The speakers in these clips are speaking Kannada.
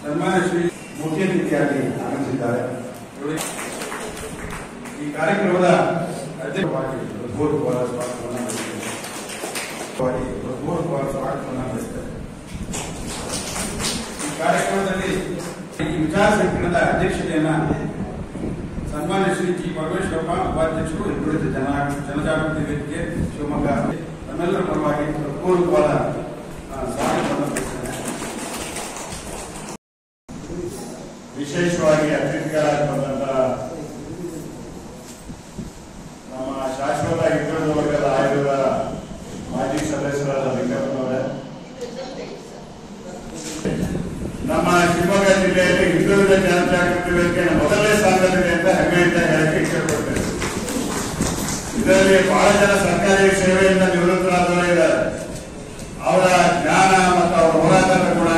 ಸನ್ಮಾನ್ಯ ಶ್ರೀ ಮುಖ್ಯ ಅತಿಥಿಯಾಗಿ ಆಗಮಿಸಿದ್ದಾರೆ. ಈ ಕಾರ್ಯಕ್ರಮದ ಅಧ್ಯಕ್ಷವಾಗಿ ಹೃತ್ಪೂರ್ವಕವಾದ ಸ್ವಾಗತವನ್ನು ಬಯಸುತ್ತೇನೆ. ಈ ಕಾರ್ಯಕ್ರಮದಲ್ಲಿ ಈ ವಿಚಾರ ಸಂಕಿರಣದ ಅಧ್ಯಕ್ಷತೆಯನ್ನ ಸನ್ಮಾನ್ಯ ಶ್ರೀ ಜಿ ಪರಮೇಶ್ವರಪ್ಪ ಉಪಾಧ್ಯಕ್ಷರು, ಹಿಂದುಳಿದ ಜನಜಾಗೃತಿ ವೇದಿಕೆ ಶಿವಮೊಗ್ಗ ನಮ್ಮೆಲ್ಲರ ಪರವಾಗಿ ಹೃತ್ಪೂರ್ವಕವಾದ ಸ್ವಾಗತವನ್ನು ಬಯಸುತ್ತೇನೆ. ವಿಶೇಷವಾಗಿ ಅತಿಥಿಗಳಾಗಿ ಬಂದಂತಹ ನಮ್ಮ ಶಾಶ್ವತ ಹಿಂದುಳಿದ ವರ್ಗದ ಆಯೋಗದ ಮಾಜಿ ಸದಸ್ಯರಾದ ಲಿಂಗಪ್ಪನವರೇ, ನಮ್ಮ ಶಿವಮೊಗ್ಗ ಜಿಲ್ಲೆಯಲ್ಲಿ ಹಿಂದುಳಿದ ಜನಜಾಗೃತಿ ವೇದಿಕೆ ಮೊದಲನೇ ಸ್ಥಾನದಲ್ಲಿದೆ ಅಂತ ಹೆಮ್ಮೆಯಿಂದ ಹೇಳಕ್ಕೆ ಇಷ್ಟಪಡ್ತೇವೆ. ಇದರಲ್ಲಿ ಬಹಳ ಜನ ಸರ್ಕಾರಿ ಸೇವೆಯಿಂದ ನಿವೃತ್ತರಾದವರೇ ಇದ್ದಾರೆ. ಅವರ ಜ್ಞಾನ ಮತ್ತು ಅವರ ಹೋರಾಟದ ಗುಣ,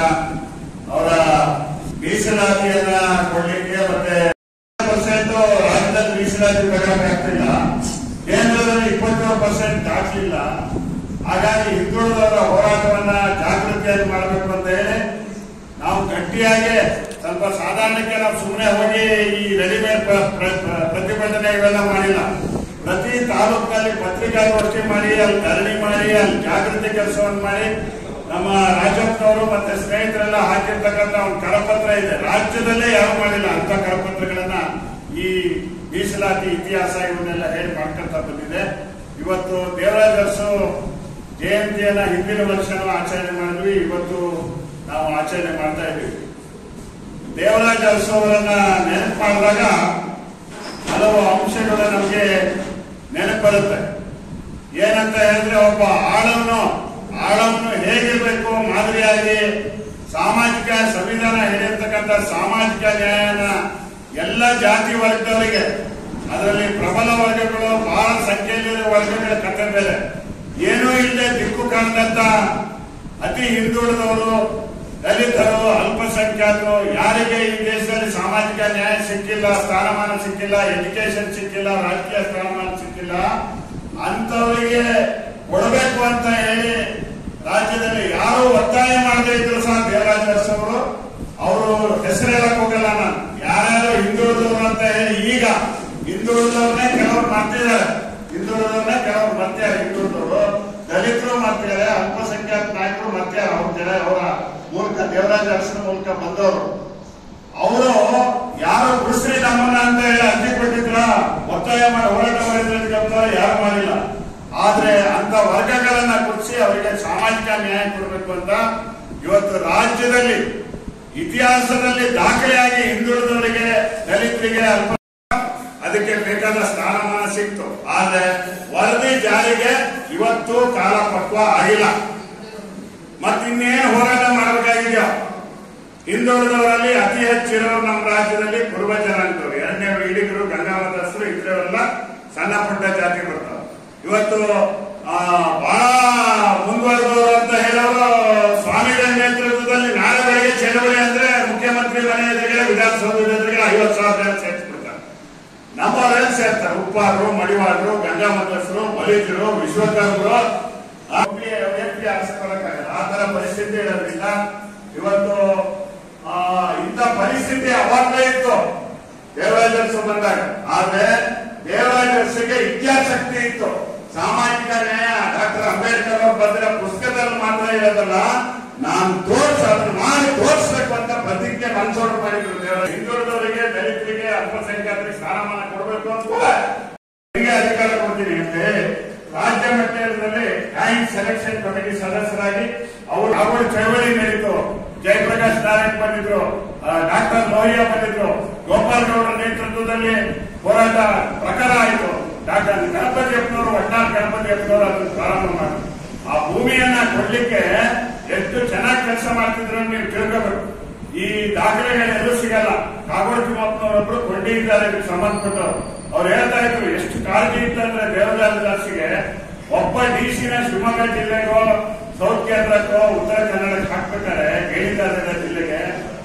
ಅವರ ಮೀಸಲಾತಿಯನ್ನ ಕೊಡ್ಲಿಕ್ಕೆ ಮತ್ತೆ ರಾಜ್ಯದಲ್ಲಿ ಮೀಸಲಾತಿ ತಗೊಳಕ್ಕಾಗ್ತಿಲ್ಲ, ಕೇಂದ್ರದಲ್ಲಿ 27% ದಾಖಲಿಲ್ಲ. ಹಾಗಾಗಿ ಹಿಂದುಳಿದವರ ಹೋರಾಟವನ್ನ ಜಾಗೃತಿಯಾಗಿ ಮಾಡಬೇಕು ಅಂತ ಹೇಳಿ ನಾವು ಗಟ್ಟಿಯಾಗಿ ಸ್ವಲ್ಪ ಸಾಧಾರಣಕ್ಕೆ ನಾವು ಸುಮ್ಮನೆ ಹೋಗಿ ಈ ರೆಡಿಮೇಡ್ ಪ್ರತಿಭಟನೆ ಇವೆಲ್ಲ ಮಾಡಿಲ್ಲ. ಪ್ರತಿ ತಾಲೂಕಿನಲ್ಲಿ ಪತ್ರಿಕಾಗೋಷ್ಠಿ ಮಾಡಿ, ಅಲ್ಲಿ ಧರಣಿ ಮಾಡಿ, ಅಲ್ಲಿ ಜಾಗೃತಿ ಕೆಲಸವನ್ನು ಮಾಡಿ, ನಮ್ಮ ರಾಜಪ್ಪನವರು ಮತ್ತೆ ಸ್ನೇಹಿತರೆಲ್ಲ ಹಾಕಿರ್ತಕ್ಕಂಥ ಒಂದು ಕರಪತ್ರ ಇದೆ. ರಾಜ್ಯದಲ್ಲೇ ಯಾರು ಮಾಡಿಲ್ಲ ಅಂತ ಕರಪತ್ರಗಳನ್ನ ಈ ಮೀಸಲಾತಿ ಇತಿಹಾಸ ಇವನ್ನೆಲ್ಲ ಹೇಳಿ ಮಾಡ್ಕೊಂತ ಬಂದಿದೆ. ಇವತ್ತು ದೇವರಾಜ ಅರಸು ಜಯಂತಿಯನ್ನ ಹಿಂದಿನ ವರ್ಷನೂ ಆಚರಣೆ ಮಾಡಿದ್ವಿ, ಇವತ್ತು ನಾವು ಆಚರಣೆ ಮಾಡ್ತಾ ಇದ್ದೀವಿ. ದೇವರಾಜ ಅರಸು ಅವರನ್ನ ನೆನಪು ಮಾಡಿದಾಗ ಹಲವು ಅಂಶಗಳು ನಮಗೆ ನೆನಪು ಬರುತ್ತೆ. ಏನಂತ ಹೇಳಿದ್ರೆ, ಒಬ್ಬ ಆಳವನ್ನು ಹೇಗಿರ್ಬೇಕು ಮಾದರಿಯಾಗಿ ಸಾಮಾಜಿಕ ಸಂವಿಧಾನ ಹೇಳಿರ್ತಕ್ಕಂಥ ಸಾಮಾಜಿಕ ನ್ಯಾಯನ ಎಲ್ಲ ಜಾತಿ ವರ್ಗದವರಿಗೆ, ಅದರಲ್ಲಿ ಪ್ರಬಲ ವರ್ಗಗಳು, ಬಹಳ ಸಂಖ್ಯೆಯಲ್ಲಿರುವ ವರ್ಗಗಳ ಕಥೆ ಬೇರೆ. ಏನೂ ಇಲ್ಲದೆ ದಿಕ್ಕು ಕಾಣದಂತ ಅತಿ ಹಿಂದುಳಿದವರು, ದಲಿತರು, ಅಲ್ಪಸಂಖ್ಯಾತರು, ಯಾರಿಗೆ ಈ ದೇಶದಲ್ಲಿ ಸಾಮಾಜಿಕ ನ್ಯಾಯ ಸಿಕ್ಕಿಲ್ಲ, ಸ್ಥಾನಮಾನ ಸಿಕ್ಕಿಲ್ಲ, ಎಜುಕೇಶನ್ ಸಿಕ್ಕಿಲ್ಲ, ರಾಜಕೀಯ ಸ್ಥಾನಮಾನ ಸಿಕ್ಕಿಲ್ಲ, ಅಂತವರಿಗೆ ಕೊಡಬೇಕು ಅಂತ ಹೇಳಿ ರಾಜ್ಯದಲ್ಲಿ ಯಾರು ಒತ್ತಾಯ ಮಾಡದೇ ಇದ್ರು ಸಹ ದೇವರಾಜ ಅರಸು ಅವರು ಹೆಸರು ಹೇಳಕ್ ಹೋಗಲ್ಲ. ನಾನು ಯಾರ್ಯಾರು ಹಿಂದುಳಿದವರು ಅಂತ ಹೇಳಿ ಈಗ ಹಿಂದುಳಿದವ್ರನ್ನೇ ಕೆಲವರು ಮಾಡ್ತಿದ್ದಾರೆ, ಹಿಂದುಳಿದವರು ದಲಿತರು ಮಾಡ್ತಿದ್ದಾರೆ, ಅಲ್ಪಸಂಖ್ಯಾತ ನಾಯಕರು ಮಾಡ್ತಾರೆ. ಅವರ ಮೂಲಕ ದೇವರಾಜ ಅರಸನ ಮೂಲಕ ಬಂದವರು ಅವರು ಯಾರು ಗುರುಸ್ರಿ ನಮ್ಮನ್ನ ಅಂತ ಹೇಳಿ ಅರ್ಜಿ ಕೊಟ್ಟಿದ್ರ, ಒತ್ತಾಯ ಮಾಡಿ ಹೋರಾಟ ಮಾಡಿದ್ರೆ ಯಾರು ಮಾಡಿಲ್ಲ. ಆದ್ರೆ ಅಂತ ವರ್ಗಗಳನ್ನ ಗುರುತಿಸಿ ಅವರಿಗೆ ಸಾಮಾಜಿಕ ನ್ಯಾಯ ಕೊಡಬೇಕು ಅಂತ ಇವತ್ತು ರಾಜ್ಯದಲ್ಲಿ ಇತಿಹಾಸದಲ್ಲಿ ದಾಖಲೆಯಾಗಿ ಹಿಂದುಳಿದವರಿಗೆ, ದಲಿತರಿಗೆ, ಅದಕ್ಕೆ ಬೇಕಾದ ಸ್ಥಾನಮಾನ ಸಿಕ್ತು. ಆದ್ರೆ ವರದಿ ಜಾರಿಗೆ ಇವತ್ತು ಕಾಲ ಪಕ್ವ ಆಗಿಲ್ಲ. ಮತ್ತಿನ್ನೇನು ಹೋರಾಟ ಮಾಡಬೇಕಾಗಿದೆಯೋ? ಹಿಂದುಳಿದವರಲ್ಲಿ ಅತಿ ಹೆಚ್ಚಿರೋರು ನಮ್ಮ ರಾಜ್ಯದಲ್ಲಿ ಕುರುಬ ಜನಾಂಗದವರು, ಎರಡನೇ ಈಡಿಗರು, ಗಂಗಾವತಸ್ಥರು, ಇತರೆಲ್ಲ ಸಣ್ಣ ಪುಟ್ಟ ಜಾತಿ ಬರ್ತಾವ. ಇವತ್ತು ಬಹಳ ಮುಂದುವರೆದವರು ಅಂತ ಹೇಳೋರು ಸ್ವಾಮಿಗಳ ನೇತೃತ್ವದಲ್ಲಿ ನಾಳೆ ಬೆಳಗ್ಗೆ ಚಳವಳಿ ಅಂದ್ರೆ ಮುಖ್ಯಮಂತ್ರಿ ಮನೆ ಎದುರುಗಡೆ, ವಿಧಾನಸೌಧದ ಎದುರುಗಡೆ 50,000 ಜನ ಸೇರಿಸ್ಬಿಡ್ತಾರೆ. ನಮ್ಮವರೆಲ್ಲ ಸೇರ್ತಾರೆ. ಉಪ್ಪಾರರು, ಮಡಿವಾಳರು, ಗಂಗಾಮತಸ್ಥರು, ಮಲಿಜರು, ವಿಶ್ವಕರ್ಮರು ಆರಿಸಿಕೊಳ್ಳಕ್ಕಾಗಲ್ಲ. ಆ ತರ ಪರಿಸ್ಥಿತಿ ಇರೋದ್ರಿಂದ ಇವತ್ತು ಇಂಥ ಪರಿಸ್ಥಿತಿ ಅವಾಗಲೇ ಇತ್ತು ದೇವರಾಜ ಅರಸು ಬಂದಾಗ. ಆದ್ರೆ ದೇವರಾಜ ಅರಸಿಗೆ ಇಚ್ಛಾಶಕ್ತಿ ಇತ್ತು. ಸಾಮಾಜಿಕ ನ್ಯಾಯ ಡಾಕ್ಟರ್ ಅಂಬೇಡ್ಕರ್ ಅವರು ಬರೆದಿರೋ ಪುಸ್ತಕದಲ್ಲಿ ಮಾತ್ರ ಇರೋದಲ್ಲ, ನಾನು ಅದನ್ನು ಮಾಡಿ ತೋರಿಸ್ಬೇಕು ಅಂತ ಪ್ರತಿಜ್ಞೆ ಮನಸ್ಸೋಡು ಮಾಡಿದ್ರು. ಹಿಂದುಳಿದವರಿಗೆ, ದಲಿತರಿಗೆ, ಅಲ್ಪಸಂಖ್ಯಾತರಿಗೆ ಸ್ಥಾನಮಾನ ಕೊಡಬೇಕು ಅಂತ ಅಧಿಕಾರ ಕೊಡ್ತೀನಿ ಅಂತ ರಾಜ್ಯ ಮಟ್ಟದಲ್ಲಿ ಜಾಯಿಂಟ್ ಸೆಲೆಕ್ಷನ್ ಕಮಿಟಿ ಸದಸ್ಯರಾಗಿ ಅವರು ಚಳವಳಿ ನಡೀತು. ಜಯಪ್ರಕಾಶ್ ನಾರಾಯಣ್ ಬಂದಿದ್ರು, ಡಾಕ್ಟರ್ ಲೋಹಿಯಾ ಬಂದಿದ್ರು, ಗೋಪಾಲ್ ಗೌಡರ ನೇತೃತ್ವದಲ್ಲಿ ಹೋರಾಟ ಪ್ರಕಾರ ಆಯಿತು. ಡಾಕ್ಟರ್ ಗಣಪತಿ ಅಪ್ಪನವರು, ಒಟ್ಟಾರ್ ಗಣಪತಿ ಅಪ್ಪನವರು ಅದನ್ನು ಪ್ರಾರಂಭ ಮಾಡಿದ್ರು. ಆ ಭೂಮಿಯನ್ನ ಕೊಡ್ಲಿಕ್ಕೆ ಎಷ್ಟು ಚೆನ್ನಾಗಿ ಕೆಲಸ ಮಾಡ್ತಿದ್ರು ನೀವು ತಿಳ್ಕೋಬೇಕು. ಈ ದಾಖಲೆಗಳೆಲ್ಲೂ ಸಿಗಲ್ಲ. ಕಾಗೋಡು ತಿಮ್ಮಪ್ಪನವರೊಬ್ರು ಕೊಂಡಿದ್ದಾರೆ ಇದಕ್ಕೆ ಸಂಬಂಧಪಟ್ಟವರು. ಅವ್ರು ಹೇಳ್ತಾ ಇದ್ರು ಎಷ್ಟು ಕಾಳಜಿ ಇತ್ತಂದ್ರೆ ದೇವರಾಜ ಅರಸಿಗೆ ಒಬ್ಬ ಡಿಸಿನ ಶಿವಮೊಗ್ಗ ಜಿಲ್ಲೆಗೋ, ಸೌತ್ ಕೇಂದ್ರಕ್ಕೋ, ಉತ್ತರ ಕನ್ನಡಕ್ಕೆ ಹಾಕ್ಬೇಕಾದ್ರೆ ಗೇಣಿದಾರರ ಜಿಲ್ಲೆಗೆ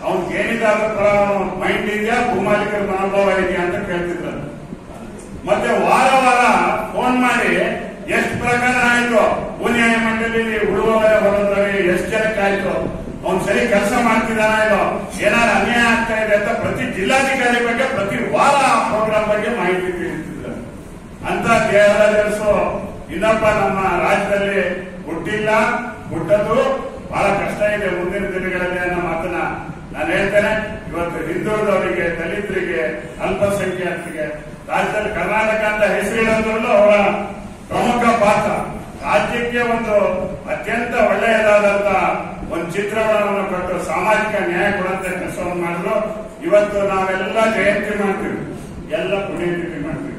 ಅವ್ನು ಗೇಣಿದಾರರ ಪರ ಮೈಂಡ್ ಇದೆಯಾ, ಭೂಮಾಲೀಕರ ಮನೋಭಾವ ಇದೆಯಾ ಅಂತ ಕೇಳ್ತಿದ್ರು. ಮತ್ತೆ ವಾರ ಫೋನ್ ಮಾಡಿ ಎಷ್ಟು ಪ್ರಕರಣ ಆಯ್ತು, ಭೂ ನ್ಯಾಯ ಮಂಡಳಿ ಉಳುವವರ ಹೊರದ್ರಲ್ಲಿ ಎಷ್ಟು ಜನಕ್ಕೆ ಆಯ್ತು, ಅವ್ನು ಸರಿ ಕೆಲಸ ಮಾಡ್ತಿದ್ದಾನ ಇಲ್ಲೋ, ಏನಾದ್ರು ಅನ್ಯಾಯ ಆಗ್ತಾ ಇದೆ ಅಂತ ಪ್ರತಿ ಜಿಲ್ಲಾಧಿಕಾರಿ ಬಗ್ಗೆ ಪ್ರತಿ ವಾರ ಆ ಪ್ರೋಗ್ರಾಮ್ ಬಗ್ಗೆ ಮಾಹಿತಿ ತಿಳಿಸ್ತಿದ್ದಾರೆ. ಅಂತ ದೇವರಾಜರ್ಸು ಇನ್ನೊಬ್ಬ ನಮ್ಮ ರಾಜ್ಯದಲ್ಲಿ ಹುಟ್ಟಿಲ್ಲ, ಹುಟ್ಟದು ಬಹಳ ಕಷ್ಟ ಇದೆ ಮುಂದಿನ ದಿನಗಳಲ್ಲಿ ಅನ್ನೋ ಮಾತನ್ನ ನಾನು ಹೇಳ್ತೇನೆ. ಇವತ್ತು ಹಿಂದುಳಿದವರಿಗೆ, ದಲಿತರಿಗೆ, ಅಲ್ಪಸಂಖ್ಯಾತರಿಗೆ ರಾಜ್ಯದಲ್ಲಿ ಕರ್ನಾಟಕ ಅಂತ ಹೆಸರಿಡೋದ್ರಲ್ಲೂ ಅವರ ಪ್ರಮುಖ ಪಾತ್ರ. ರಾಜ್ಯಕ್ಕೆ ಒಂದು ಅತ್ಯಂತ ಒಳ್ಳೆಯದಾದಂತ ಒಂದು ಚಿತ್ರಣವನ್ನು ಕೊಟ್ಟು ಸಾಮಾಜಿಕ ನ್ಯಾಯ ಕೊಡುವಂತ ಕೆಲಸವನ್ನು ಮಾಡಿದ್ರು. ಇವತ್ತು ನಾವೆಲ್ಲ ಜಯಂತಿ ಮಾಡ್ತೀವಿ, ಎಲ್ಲ ಪುಣ್ಯತಿಥಿ ಮಾಡ್ತೀವಿ.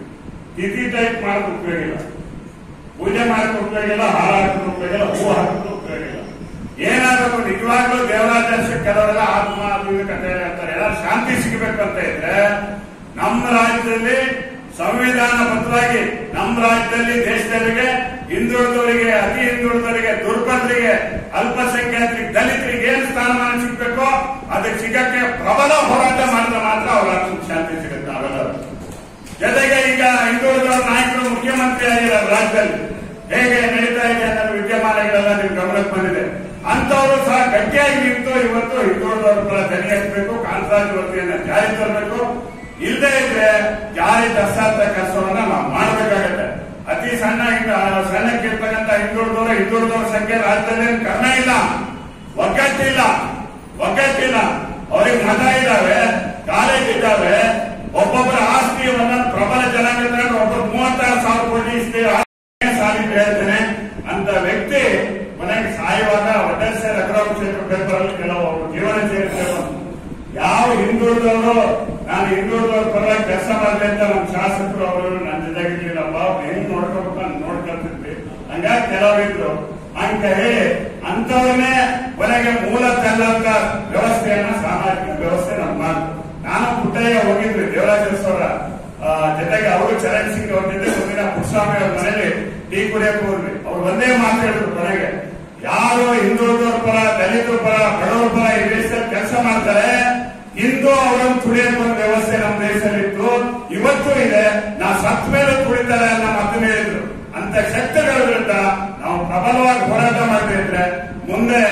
ತಿಥಿ ಟೈಪ್ ಮಾಡೋದು ಉಪಯೋಗ ಇಲ್ಲ, ಪೂಜೆ ಮಾಡೋದು ಉಪಯೋಗ ಇಲ್ಲ, ಹಾರ ಹಾಕೋದು ಉಪಯೋಗ ಇಲ್ಲ, ಹೂ ಹಾಕೋದು ಉಪಯೋಗ ಇಲ್ಲ. ಏನಾಗಬೇಕು ನಿಜವಾಗ್ಲೂ ದೇವರಾಜ ಕೆಲವರೆಲ್ಲ ಆತ್ಮ ಕಥೆ ಹೇಳ್ತಾರೆ. ಏನಾದ್ರು ಶಾಂತಿ ಸಿಗಬೇಕು ಅಂತ ಇದ್ರೆ ನಮ್ಮ ರಾಜ್ಯದಲ್ಲಿ ಸಂವಿಧಾನಬದ್ಧವಾಗಿ ನಮ್ಮ ರಾಜ್ಯದಲ್ಲಿ ದೇಶದವರಿಗೆ, ಹಿಂದುಳಿದವರಿಗೆ, ಅತಿ ಹಿಂದುಳಿದವರಿಗೆ, ದುರ್ಬಲರಿಗೆ, ಅಲ್ಪಸಂಖ್ಯಾತರಿಗೆ, ದಲಿತರಿಗೆ ಏನು ಸ್ಥಾನಮಾನ ಸಿಗಬೇಕೋ ಅದಕ್ಕೆ ಸಿಗಕ್ಕೆ ಪ್ರಬಲ ಹೋರಾಟ ಮಾಡಿದ್ರೆ ಮಾತ್ರ ಅವರ ಶಾಂತಿ ಸಿಗುತ್ತೆ. ನಾವೆಲ್ಲರೂ ಜೊತೆಗೆ ಈಗ ಹಿಂದುಳಿದವರ ನಾಯಕರು ಮುಖ್ಯಮಂತ್ರಿ ಆಗಿದ್ದಾರೆ ರಾಜ್ಯದಲ್ಲಿ, ಹೇಗೆ ನಡೀತಾ ಇದೆ ಅನ್ನೋ ವಿದ್ಯಮಾನಗಳೆಲ್ಲ ನಿಮ್ಗೆ ಗಮನಕ್ಕೆ ಬಂದಿದೆ. ಅಂತವರು ಸಹ ಗಟ್ಟಿಯಾಗಿ ನಿಂತು ಇವತ್ತು ಹಿಂದುಳಿದವರ ಪರ ಧ್ವನಿ ಎತ್ತಬೇಕು, ಕಾಂತರಾಜ್ ವರದಿಯನ್ನ ಜಾರಿ ತರಬೇಕು. ಇಲ್ಲದೆ ಇದ್ರೆ ಜಾರಿ ತರ್ಸಾಂತ ಕೆಲಸವನ್ನ ನಾವು ಮಾಡಬೇಕಾಗತ್ತೆ. ಅತಿ ಸಣ್ಣಕ್ಕಿರ್ತಕ್ಕಂಥ ಹಿಂದುಳಿದವರ ಸಂಖ್ಯೆ ರಾಜ್ಯದಲ್ಲಿ ಕಡಿಮೆ ಇಲ್ಲ, ಒಗ್ಗಟ್ಟಿಲ್ಲ. ಅವ್ರಿಗೆ ಮತ ಇದ್ದಾವೆ, ಕಾಲೇಜ್ ಇದ್ದಾವೆ, ಒಬ್ಬೊಬ್ಬರ ಆಸ್ತಿಯವನ್ನ ಪ್ರಬಲ ಜನಾಂಗ ಒಬ್ಬರು 36,000 ಕೋಟಿ ಸಾಲಿಗೆ ಹೇಳ್ತೇನೆ ಅಂತ ವ್ಯಕ್ತಿ ಮನೆಗೆ ಸಾಯುವಾಗ ಒಡ್ಡಸೆ ರಘುರಾಮ್ ಕ್ಷೇತ್ರ ಪೇಪರ್ ಅಲ್ಲಿ ಕೆಲವು ಜೀವನ ಚರಿತ್ರೆ ಯಾವ ಹಿಂದುಳಿದವರು ನಾನು ಹಿಂದುಳಿದವ್ರ ಪರವಾಗಿ ಕೆಲಸ ಮಾಡಲಿ ಅಂತ ನಮ್ಮ ಶಾಸಕರು ಅವರು ನನ್ನ ಜೊತೆಗಿರ್ಲಿಲ್ಲಪ್ಪ, ಹೆಂಗ್ ನೋಡ್ಕೋಬೇಕು ಅಂತ ನೋಡ್ಕೊಳ್ತಿದ್ವಿ. ಹಂಗಾಗಿ ಕೆಲವರಿದ್ರು ಅಂತ ಹೇಳಿ ಅಂತವನ್ನೇ ಕೊನೆಗೆ ಮೂಲ ತಲ್ಲಂತ ವ್ಯವಸ್ಥೆಯನ್ನ, ಸಾಮಾಜಿಕ ವ್ಯವಸ್ಥೆ ನಮ್ಮ ನಾನು ಪುಟ್ಟಯ್ಯ ಹೋಗಿದ್ವಿ ದೇವರಾಜ್ ಅವರ ಜೊತೆಗೆ, ಅವರು ಚರಣ್ ಸಿಂಗ್ ಅವ್ರ ಜೊತೆ ಒಂದಿನ ಪುಟ್ಟಸ್ವಾಮಿ ಅವ್ರ ಮನೇಲಿ ಟೀ ಕುಡಿಯಕ್ಕೆ ಹೋದ್ವಿ. ಅವ್ರು ಒಂದೇ ಮಾತು ಹೇಳಿದ್ರು ಕೊನೆಗೆ, ಯಾರು ಹಿಂದುಳಿದವ್ರ ಪರ, ದಲಿತರ ಪರ, ಬಡವರ ಪರ ಈ ದೇಶದಲ್ಲಿ ಕೆಲಸ ಮಾಡ್ತಾರೆ, ಇಂದು ಅವರನ್ನು ತುಳಿಯಕ್ಕೆ ಒಂದು ವ್ಯವಸ್ಥೆ ನಮ್ಮ ದೇಶದಲ್ಲಿತ್ತು, ಇವತ್ತು ಇದೆ, ನಾ ಸತ್ ಮೇಲೆ ತುಳಿತಾರೆ ಅನ್ನೋ ಮಾತನ್ನು ಹೇಳಿದ್ರು. ಅಂತ ಶಕ್ತಿಗಳ ವಿರುದ್ಧ ನಾವು ಪ್ರಬಲವಾಗಿ ಹೋರಾಟ ಮಾಡಬೇಕಿದ್ರೆ ಮುಂದೆ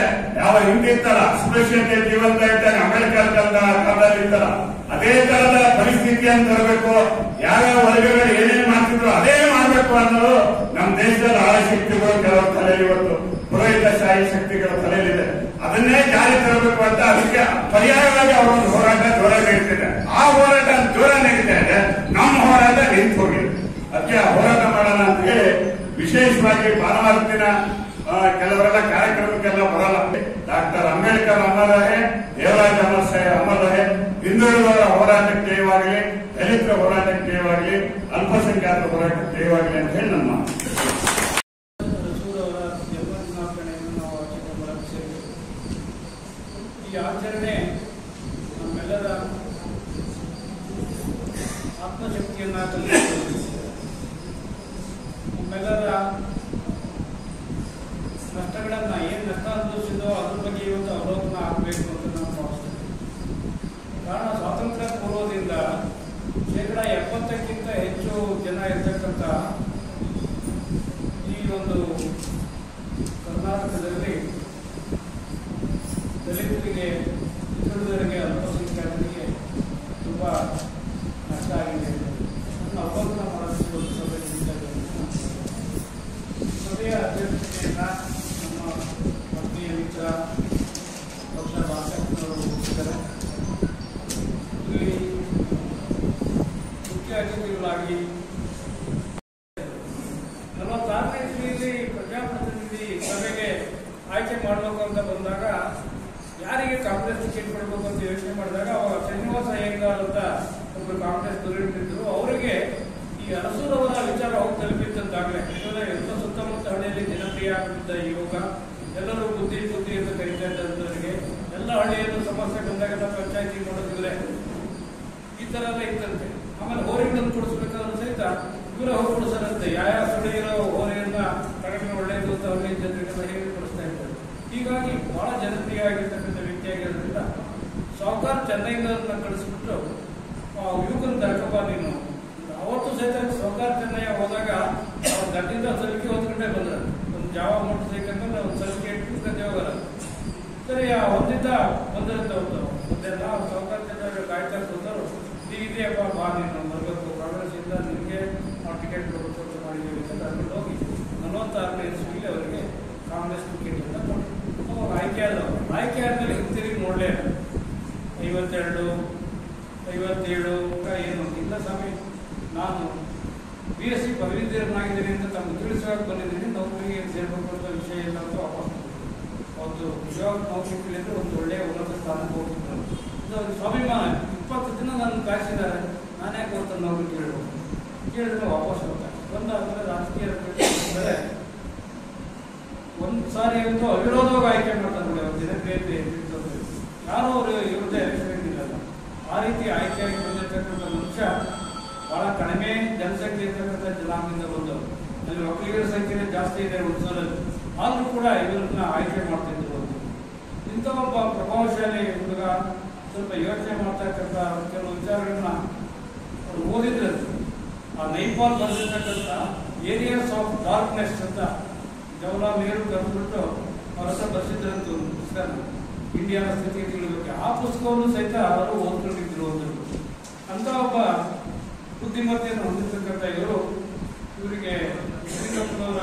ಯಾವ ಹಿಂದಿತ್ತಲ್ಲ ಅಸ್ಪೃಶ್ಯತೆ ಜೀವಂತ ಇದ್ದಾಗ ಅಂಬೇಡ್ಕರ್ ಕಾಲದಲ್ಲಿ ಇತ್ತಲ್ಲ ಅದೇ ತರದ ಪರಿಸ್ಥಿತಿಯನ್ನು ತರಬೇಕು. ಯಾವ್ಯಾವ ವರ್ಗಗಳು ಏನೇನು ಮಾಡ್ತಿದ್ರು ಅದೇ ಮಾಡಬೇಕು ಅನ್ನೋದು ನಮ್ಮ ದೇಶದಲ್ಲಿ ಆಳ ಶಕ್ತಿಗಳು ಕೆಲವು ತಲೆಯಲ್ಲಿ, ಇವತ್ತು ಪುರೋಹಿತಶಾಹಿ ಶಕ್ತಿಗಳ ತಲೆಯಲ್ಲಿದೆ. ಅದನ್ನೇ ಜಾರಿ ತರಬೇಕು ಅಂತ ಅದಕ್ಕೆ ಪರ್ಯಾಯವಾಗಿ ಅವರೊಂದು ಹೋರಾಟ ಜೋರ ನಡೀತಿದೆ. ಆ ಹೋರಾಟ ಜೋರ ನಡೀತಾ ಇದೆ, ನಮ್ಮ ಹೋರಾಟ ನಿಂತು ಹೋಗಿದೆ. ಅದಕ್ಕೆ ಹೋರಾಟ ಮಾಡೋಣ ಅಂತ ಹೇಳಿ ವಿಶೇಷವಾಗಿ ಭಾನುವಾರ ದಿನ ಕೆಲವರೆಲ್ಲ ಕಾರ್ಯಕ್ರಮಕ್ಕೆಲ್ಲ ಬರಲ್ಲ. ಡಾಕ್ಟರ್ ಅಂಬೇಡ್ಕರ್ ಅಮರ ರಹೆ, ದೇವರಾಜ ಅಮರ ರಹೆ, ಹಿಂದುಳಿದವರ ಹೋರಾಟಕ್ಕೆ ಜಯವಾಗಲಿ, ದಲಿತರ ಹೋರಾಟಕ್ಕೆ ಜಯವಾಗಲಿ, ಅಲ್ಪಸಂಖ್ಯಾತರ ಹೋರಾಟಕ್ಕೆ ಜಯವಾಗಲಿ ಅಂತ ಹೇಳಿ ನಮ್ಮ ಈ ಆಚರಣೆ ನಮ್ಮೆಲ್ಲರ ಆತ್ಮಶಕ್ತಿಯನ್ನ ನಮ್ಮೆಲ್ಲರ ನಷ್ಟಗಳನ್ನ ಏನ್ ನಷ್ಟ ಅನುಭವಿಸಿದೋ ಅದ್ರ ಬಗ್ಗೆ ಇವತ್ತು ಅವಲೋಕನ ಆಗಬೇಕು ಅಂತ ನಾವು ಭಾವಿಸ್ತೇವೆ. ಕಾರಣ ಸ್ವಾತಂತ್ರ್ಯ ಪೂರ್ವದಿಂದ 70% ಹೆಚ್ಚು ಜನ ಇರ್ತಕ್ಕಂಥ ಈ ಒಂದು ಕರ್ನಾಟಕದಲ್ಲಿ ದಲಿತರಿಗೆ, ಹಿಂದುಳಿದವರಿಗೆ, ಅಲ್ಪಸಂಖ್ಯಾತರಿಗೆ ತುಂಬಾ ನಷ್ಟ ಆಗಿದೆ. ಅವಲೋಕನ ಮಾಡೋದಕ್ಕೆ ಒಂದು ಸಭೆ ಸಭೆಯ ಅಧ್ಯಕ್ಷತೆಯನ್ನ ನಮ್ಮ ಪತ್ನಿಯ ಮಿತ್ರ ಡಾಕ್ಟರ್ ಭಾಸ್ಕರ್ ವಹಿಸಿದ್ದಾರೆ. ಇಲ್ಲಿ ಮುಖ್ಯ ಅತಿಥಿಗಳಾಗಿ 46ನೇ ಇಸ್ವಿಯಲ್ಲಿ ಪ್ರಜಾಪ್ರತಿನಿಧಿ ಸಭೆಗೆ ಆಯ್ಕೆ ಮಾಡಬೇಕು ಅಂತ ಬಂದಾಗ ಯಾರಿಗೆ ಕಾಂಗ್ರೆಸ್ ಟಿಕೆಟ್ ಕೊಡಬೇಕು ಅಂತ ಯೋಚನೆ ಮಾಡಿದಾಗ ಅವಾಗ ಶ್ರೀನಿವಾಸ ಅಯ್ಯಂಗಾರ್ ಅಂತ ಒಬ್ಬರು ಕಾಂಗ್ರೆಸ್ ಧುರೀಣರಿದ್ದರು. ಅವರಿಗೆ ಈ ಅರಸೂರವರ ವಿಚಾರ ಹೋಗಿ ತಲುಪಿದ್ದಂತಾಗಲೇ ಎಲ್ಲ ಸುತ್ತಮುತ್ತ ಹಳ್ಳಿಯಲ್ಲಿ ಜನಪ್ರಿಯ ಆಗ್ತಿದ್ದ ಯುವಕ, ಎಲ್ಲರೂ ಬುದ್ಧಿ ಅಂತ ಕರೀತಾ ಇದ್ದಂಥವರಿಗೆ ಎಲ್ಲ ಹಳ್ಳಿಯಲ್ಲೂ ಸಮಸ್ಯೆ ಬಂದಾಗೆಲ್ಲ ಪಂಚಾಯತಿ ನೋಡೋದಿದ್ರೆ ಈ ತರ ಎಲ್ಲ ಇತ್ತಂತೆ. ಆಮೇಲೆ ಹೋರಿಗಳನ್ನು ಕೊಡಿಸ್ಬೇಕಾದ್ರೂ ಸಹಿತ ಇವರ ಹೋಗಿ ಕೊಡಿಸರಂತೆ. ಯಾವ ಸುಳಿಯಿರೋ ಹೋರಿಯನ್ನ ತಗೊಂಡ್ರೆ ಒಳ್ಳೆಯದು ಅಂತ ಹಳ್ಳಿ ಜನರಿಗೆಲ್ಲ ಹೇಗೆ ಕೊಡಿಸ್ತಾ ಇದ್ದಾರೆ. ಹೀಗಾಗಿ ಬಹಳ ಜನಪ್ರಿಯ ಆಗಿರ್ತಕ್ಕಂಥ ವ್ಯಕ್ತಿಯಾಗಿರೋದ್ರಿಂದ ಸಾವುಕಾರ ಚೆನ್ನೈನ ಕಳಿಸ್ಬಿಟ್ಟು ಯುವಕನ ದರ್ಕಪ್ಪ ನೀನು. ಅವತ್ತು ಸಹಿತ ಸಾವುಕಾರ ಚೆನ್ನಯ್ಯ ಹೋದಾಗ ಅವ್ರ ಗಡ್ಡಿಂದ ಸಲಿಕೆ ಹೊತ್ಕೊಂಡೇ ಬಂದ್ರೆ ಒಂದು ಜಾವ ಮೋಟರ್ ಸೈಕಲ್ ಮೇಲೆ ಒಂದು ಸಲಿಕೆ ಇಟ್ಟು ಕತೆ ಹೋಗಲ್ಲ. ಸರಿ ಒಂದಿದ್ದ ಬಂದಿರುತ್ತವ್ರು ಒಂದೆಲ್ಲ ಸೌಕರ್ಯದಾಗ ಕಾಯ್ತಾ ಕೂತರು ಇದೆಯಪ್ಪ ಬಾ ನೀನು ಬರಬೇಕು ಕಾಂಗ್ರೆಸ್ಸಿಂದ ನಿಮಗೆ ನಾವು ಟಿಕೆಟ್ ಕೊಟ್ಟು ಮಾಡಿದ್ದೀವಿ ಅಂತ ಕರ್ಕೊಂಡು ಹೋಗಿ 46ನೇ ಇಸ್ವಿಯಲ್ಲಿ ಅವರಿಗೆ ಕಾಂಗ್ರೆಸ್ ಟಿಕೆಟ್ ಅಂತ ಕೊಟ್ಟು ಅವಾಗ ಆಯ್ಕೆ ಆದಮೇಲೆ ಹಿಂತಿರುಗಿ ನೋಡಲೇ 52, 57 ಏನು ಇಲ್ಲ ಸ್ವಾಮಿ, ನಾನು BSc ಪದವೀಧರನಾಗಿದ್ದೀನಿ ಅಂತ ತಮಗೆ ತಿಳಿಸೋಕೆ ಬಂದಿದ್ದೀನಿ, ನೌಕರಿಗೆ ಸೇರಬೇಕು ಅಂತ ವಿಷಯ ಇಲ್ಲ ಅಂತ ವಾಪಸ್ ಒಂದು ಉದ್ಯೋಗ ನೌಕರಿ ಅಂದರೆ ಒಂದು ಒಳ್ಳೆಯ ಉನ್ನತ ಸ್ಥಾನಕ್ಕೆ ಹೋಗ್ತಿದ್ದಾರೆ. ಇದು ಅವ್ರಿಗೆ ಸ್ವಾಭಿಮಾನ. 20 ದಿನ ನನ್ನ ಕಾಯಿಸಿದ್ದಾರೆ, ನಾನೇ ಕೊಡ್ತ ನೌಕರಿ ಕೇಳಿದ್ರೆ ವಾಪಸ್ ಹೋಗ್ತಾರೆ. ಬಂದಾದ್ಮೇಲೆ ರಾಜಕೀಯ ಅಂದರೆ ಒಂದು ಸಾರಿ ಅಂತೂ ಅವಿರೋಧವಾಗಿ ಆಯ್ಕೆ ಮಾಡ್ತಾರೆ ನೋಡಿ. ಅವ್ರ ದಿನಕ್ಕೆ ಯಾರು ಅವರು ಇವ್ರದ್ದೇ ಎಲೆಕ್ಷನ್ ಇಲ್ಲಲ್ಲ. ಆ ರೀತಿ ಆಯ್ಕೆಯಾಗಿ ಬಂದಿರತಕ್ಕಂಥ ಮನುಷ್ಯ ಬಹಳ ಕಡಿಮೆ ಜನಸಂಖ್ಯೆ ಇರ್ತಕ್ಕಂಥ ಜನಾಂಗದಿಂದ ಬಂದವರು. ಅಲ್ಲಿ ಒಕ್ಕಲಿಗರ ಸಂಖ್ಯೆ ಜಾಸ್ತಿ ಇದೆ ಉತ್ಸವದಲ್ಲಿ, ಆದರೂ ಕೂಡ ಇವರನ್ನ ಆಯ್ಕೆ ಮಾಡ್ತಿದ್ರು. ಇಂಥ ಒಬ್ಬ ಪ್ರಭಾವಶಾಲಿ ಹುಡುಗ ಸ್ವಲ್ಪ ಯೋಚನೆ ಮಾಡ್ತಕ್ಕಂಥ ಕೆಲವು ವಿಚಾರಗಳನ್ನ ಅವರು ಓದಿದ್ರೆ ಆ ನೈಪಾಲ್ ಬಂದಿರತಕ್ಕಂಥ ಏರಿಯಾಸ್ ಆಫ್ ಡಾರ್ಕ್ನೆಸ್ ಅಂತ ಜವಾಹರ್ಲಾಲ್ ನೆಹರು ಕರೆದುಬಿಟ್ಟು ಅವರ ಹತ್ರ ಬರ್ಸಿದ್ರಂತ ಪುಸ್ತಕ, ಇಂಡಿಯಾದ ಸ್ಥಿತಿ ತಿಳಿಬೇಕು. ಆ ಪುಸ್ತಕವನ್ನು ಸಹಿತ ಅವರು ಓದ್ಕೊಂಡಿದ್ರು. ಅಂತ ಒಬ್ಬ ಬುದ್ಧಿಮತ್ತೆಯನ್ನು ಹೊಂದಿರತಕ್ಕಂಥ ಇವರಿಗೆ ಶ್ರೀಕಂಠನವರ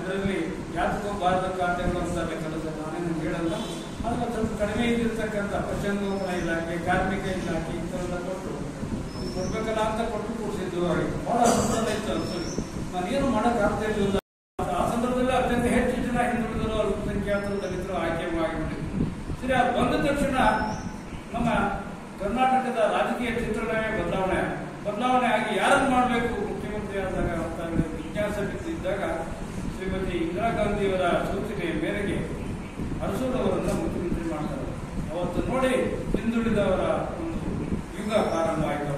ಇದರಲ್ಲಿ ಯಾತಕೋ ಭಾರತ ಖಾತೆಗಳು ಅಂತಾರೆ ಕೆಲಸ, ನಾನೇನು ಹೇಳಲ್ಲ. ಆದರೆ ಸ್ವಲ್ಪ ಕಡಿಮೆ ಇದ್ದಿರ್ತಕ್ಕಂಥ ಪಶುಸಂಗೋಪನಾ ಇಲಾಖೆ, ಕಾರ್ಮಿಕ ಇಲಾಖೆ ಇಂಥವೆಲ್ಲ ಕೊಡ್ಬೇಕಲ್ಲ ಅಂತ ಕೊಟ್ಟು ಕೂಡಿಸಿದ್ದು. ಬಹಳ ಸಂತೋಷ ಇತ್ತು ಅನ್ಸಲಿ. ನಾನೇನು ಮಾಡೋಕ್ಕಾಗ್ತಾ ಇರಲಿಲ್ಲ. ಆ ಸಂದರ್ಭದಲ್ಲಿ ಅತ್ಯಂತ ಹೆಚ್ಚು ಜನ ಹಿಂದುಳಿದರು, ಅಲ್ಪಸಂಖ್ಯಾತರು, ದಲಿತರು ಆಯ್ಕೆ ಆಗಿಬಿಟ್ಟಿದ್ರು. ಸರಿ, ಅದು ಬಂದ ತಕ್ಷಣ ನಮ್ಮ ಕರ್ನಾಟಕದ ರಾಜಕೀಯ ಚಿತ್ರಣವೇ ಬದಲಾವಣೆ ಆಗಿ ಯಾರನ್ನು ಮಾಡಬೇಕು ಮುಖ್ಯಮಂತ್ರಿ ಆದಾಗ ಅಂತ ಜಿಜ್ಞಾಸೆ ಬಿದ್ದಿದ್ದಾಗ ಶ್ರೀಮತಿ ಇಂದಿರಾ ಗಾಂಧಿಯವರ ಸೂಚನೆಯ ಮೇರೆಗೆ ಅರಸೂರವರನ್ನು ಮುಖ್ಯಮಂತ್ರಿ ಮಾಡ್ತಾರೆ. ಅವತ್ತು ನೋಡಿ ಹಿಂದುಳಿದವರ ಒಂದು ಯುಗ ಪ್ರಾರಂಭ ಆಯಿತು.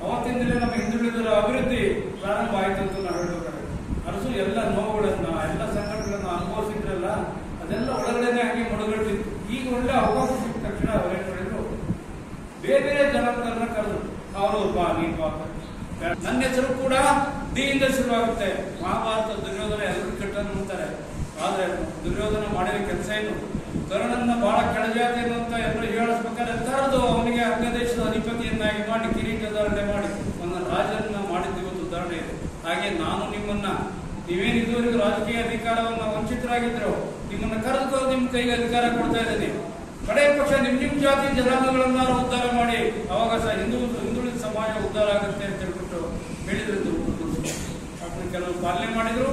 ಅವತ್ತಿಂದಲೇ ನಮ್ಮ ಹಿಂದುಳಿದವರ ಅಭಿವೃದ್ಧಿ ಪ್ರಾರಂಭ ಆಯಿತು ಅಂತ ನಾವು ಹೇಳಬೇಕಾಗುತ್ತೆ. ಅರಸು ಎಲ್ಲ ನೋವುಗಳನ್ನ, ಎಲ್ಲ ಸಂಕಟಗಳನ್ನು ಅನುಭವಿಸಿದ್ರಲ್ಲ, ಅದೆಲ್ಲ ಒಳಗಡೆನೆ ಹಾಗೆ ಮುಳುಗಟ್ಟಿತ್ತು. ಈಗ ಒಳ್ಳೆ ಅವಕಾಶ ಸಿಕ್ಕ ತಕ್ಷಣ ಅವರೇನು ಮಾಡಿದ್ರು, ಬೇರೆ ಜನಾಂಗಗಳನ್ನ ಕರೆದ್ರು. ಅವರು ಬಾ, ನೀನ್ ಬಾ. ನನ್ನ ಹೆಸರು ಕೂಡ ಡಿ ಇಂದ ಶುರುವಾಗುತ್ತೆ. ಮಹಾಭಾರತ ದುರ್ಯೋಧನ ಎಲ್ಲರೂ ಕೆಟ್ಟನ್ನು ಅಂತಾರೆ, ಆದ್ರೆ ದುರ್ಯೋಧನ ಮಾಡಿದ ಕೆಲಸ ಏನು? ಕರ್ಣನ್ನ ಬಹಳ ಕೆಳಜಾತಿಯನ್ನು ಅಂತ ಎಲ್ಲರೂ ಹೇಳಿಸ್ಬೇಕಾದ್ರೆ ಕರೆದು ಅವನಿಗೆ ಅಂಗದೇಶದ ಅಧಿಪತಿಯನ್ನಾಗಿ ಮಾಡಿ ಕಿರೀಟಧಾರಣೆ ಮಾಡಿ ನನ್ನ ರಾಜರನ್ನ ಮಾಡಿದ್ದು ಇವತ್ತು ಉದಾಹರಣೆ ಇದೆ. ಹಾಗೆ ನಾನು ನೀವೇನು ಇದುವರೆಗೂ ರಾಜಕೀಯ ಅಧಿಕಾರವನ್ನು ವಂಚಿತರಾಗಿದ್ರು, ನಿಮ್ಮನ್ನ ಕರೆದು ನಿಮ್ಮ ಕೈಗೆ ಅಧಿಕಾರ ಕೊಡ್ತಾ ಇದ್ದೀನಿ. ಕಡೆ ಪಕ್ಷ ನಿಮ್ ಜಾತಿ ಜನಾಂಗಗಳನ್ನ ಉದ್ಧಾರ ಮಾಡಿ ಅವಾಗ ಹಿಂದುಳಿದ ಸಮಾಜ ಉದ್ಧಾರ ಆಗುತ್ತೆ ಅಂತ ಹೇಳ್ಬಿಟ್ಟು ಹೇಳಿದ್ರು. ಅದನ್ನ ಕೆಲವರು ಪಾಲನೆ ಮಾಡಿದ್ರು,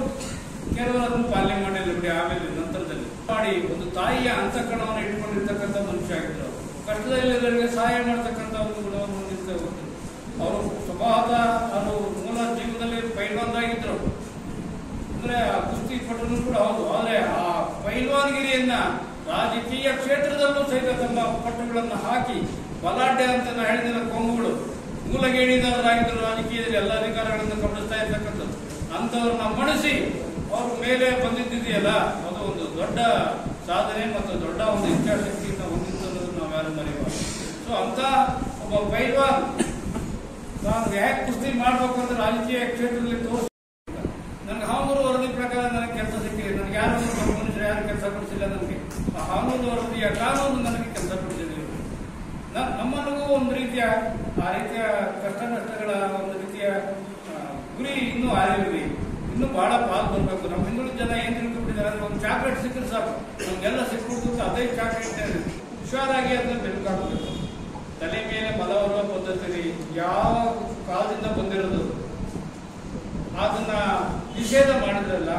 ಕೆಲವರು ಅದನ್ನು ಪಾಲನೆ ಮಾಡಿಲ್ಲ ಬಿಡಿ. ಆಮೇಲೆ ನಂತರದಲ್ಲಿ ಮಾಡಿ ಒಂದು ತಾಯಿಯ ಅಂತಃಕರಣವನ್ನು ಇಟ್ಕೊಂಡಿರ್ತಕ್ಕಂಥ ಮನುಷ್ಯ ಆಗಿದ್ರು. ಕಷ್ಟದಲ್ಲಿರೋರಿಗೆ ಸಹಾಯ ಮಾಡ್ತಕ್ಕಂಥ ಒಂದು ಗುಣವನ್ನು ಹೊಂದಿರ್ತಾರೆ. ಅವರು ಸ್ವಭಾವದ ಅದು ಮೂಲ ಜೀವನದಲ್ಲಿ ಪೈಲ್ವಾನರಾಗಿದ್ರು. ಅಂದ್ರೆ ಆ ಕುಸ್ತಿ ಪಟುನು ಕೂಡ ಹೌದು. ಆದ್ರೆ ಆ ಪೈಲ್ವಾನಗಿರಿಯನ್ನ ರಾಜಕೀಯ ಕ್ಷೇತ್ರದಲ್ಲೂ ಸಹಿತ ತಮ್ಮ ಪಟ್ಟುಗಳನ್ನು ಹಾಕಿ ಬಲಾಢ್ಯ ಅಂತ ಹೇಳಿದ ಕೊಂಬುಗಳು ಮೂಲಗೇಣಿದಾರರಾಗಿದ್ದರು. ರಾಜಕೀಯದಲ್ಲಿ ಎಲ್ಲ ಅಧಿಕಾರಗಳನ್ನು ಕಬಳಿಸ್ತಾ ಇರ್ತಕ್ಕಂಥದ್ದು ಅಂತವ್ರನ್ನ ಮಣಿಸಿ ಅವ್ರ ಮೇಲೆ ಬಂದಿದ್ದಿದೆಯಲ್ಲ, ಅದು ಒಂದು ದೊಡ್ಡ ಸಾಧನೆ ಮತ್ತು ದೊಡ್ಡ ಒಂದು ಇಚ್ಛಾಶಕ್ತಿಯಿಂದ ಹೊಂದಿದ್ದು ಅನ್ನೋದು ನಾವು ಯಾರು ಮರೆಯಬಾರದು. ಸೊ ಅಂತ ಒಬ್ಬ ಪೈಲ್ವಾನ್ ನಾನು ಯಾಕೆ ಕುಸ್ತಿ ಮಾಡ್ಬೇಕು ಅಂತ ರಾಜಕೀಯ ಕ್ಷೇತ್ರದಲ್ಲಿ ತೋರಿಸ, ನನಗೆ ಹಾನೂರು ವರದಿ ಪ್ರಕಾರ ನನಗೆ ಕೆಲಸ ಸಿಕ್ಕಿದೆ. ನನಗೆ ಯಾರು ಮನುಷ್ಯರು ಯಾರು ಕೆಲಸ ಕೊಡಿಸಿಲ್ಲ. ನನಗೆ ಆ ಹಾನೂರು ವರದಿಯ ಕಾನೂನು ನನಗೆ ಕೆಲಸ ಕೊಡಿಸಿದೆ. ನಮ್ಮನಿಗೂ ಒಂದು ರೀತಿಯ ಆ ರೀತಿಯ ಕಷ್ಟ ನಷ್ಟಗಳ ಒಂದು ರೀತಿಯ ಗುರಿ ಇನ್ನೂ ಆರಿವಿ, ಇನ್ನೂ ಬಹಳ ಪಾಲ್ ಬರಬೇಕು. ನಮ್ಮ ಹಿಂದುಳಿದ ಜನ ಏನ್ ತಿಳ್ಕೊಂಡ್ಬಿಟ್ಟಿದ್ದಾರೆ ಅಂದ್ರೆ ಒಂದು ಚಾಕ್ಲೇಟ್ ಸಿಕ್ಕರೆ ಸಾಕು, ನಮ್ಗೆಲ್ಲ ಸಿಕ್ಬಿಡ್ತು ಅಂತ ಅದೇ ಚಾಕ್ಲೇಟ್ ಹುಷಾರಾಗಿ ಅದನ್ನ ಬೆಳಕಾಗಬೇಕು. ತಲೆ ಮೇಲೆ ಬಲ ಬರುವ ಪದ್ಧತಿ ಯಾವ ಕಾಲದಿಂದ ಬಂದಿರೋದು, ಅದನ್ನ ನಿಷೇಧ ಮಾಡಿದ್ರಲ್ಲ,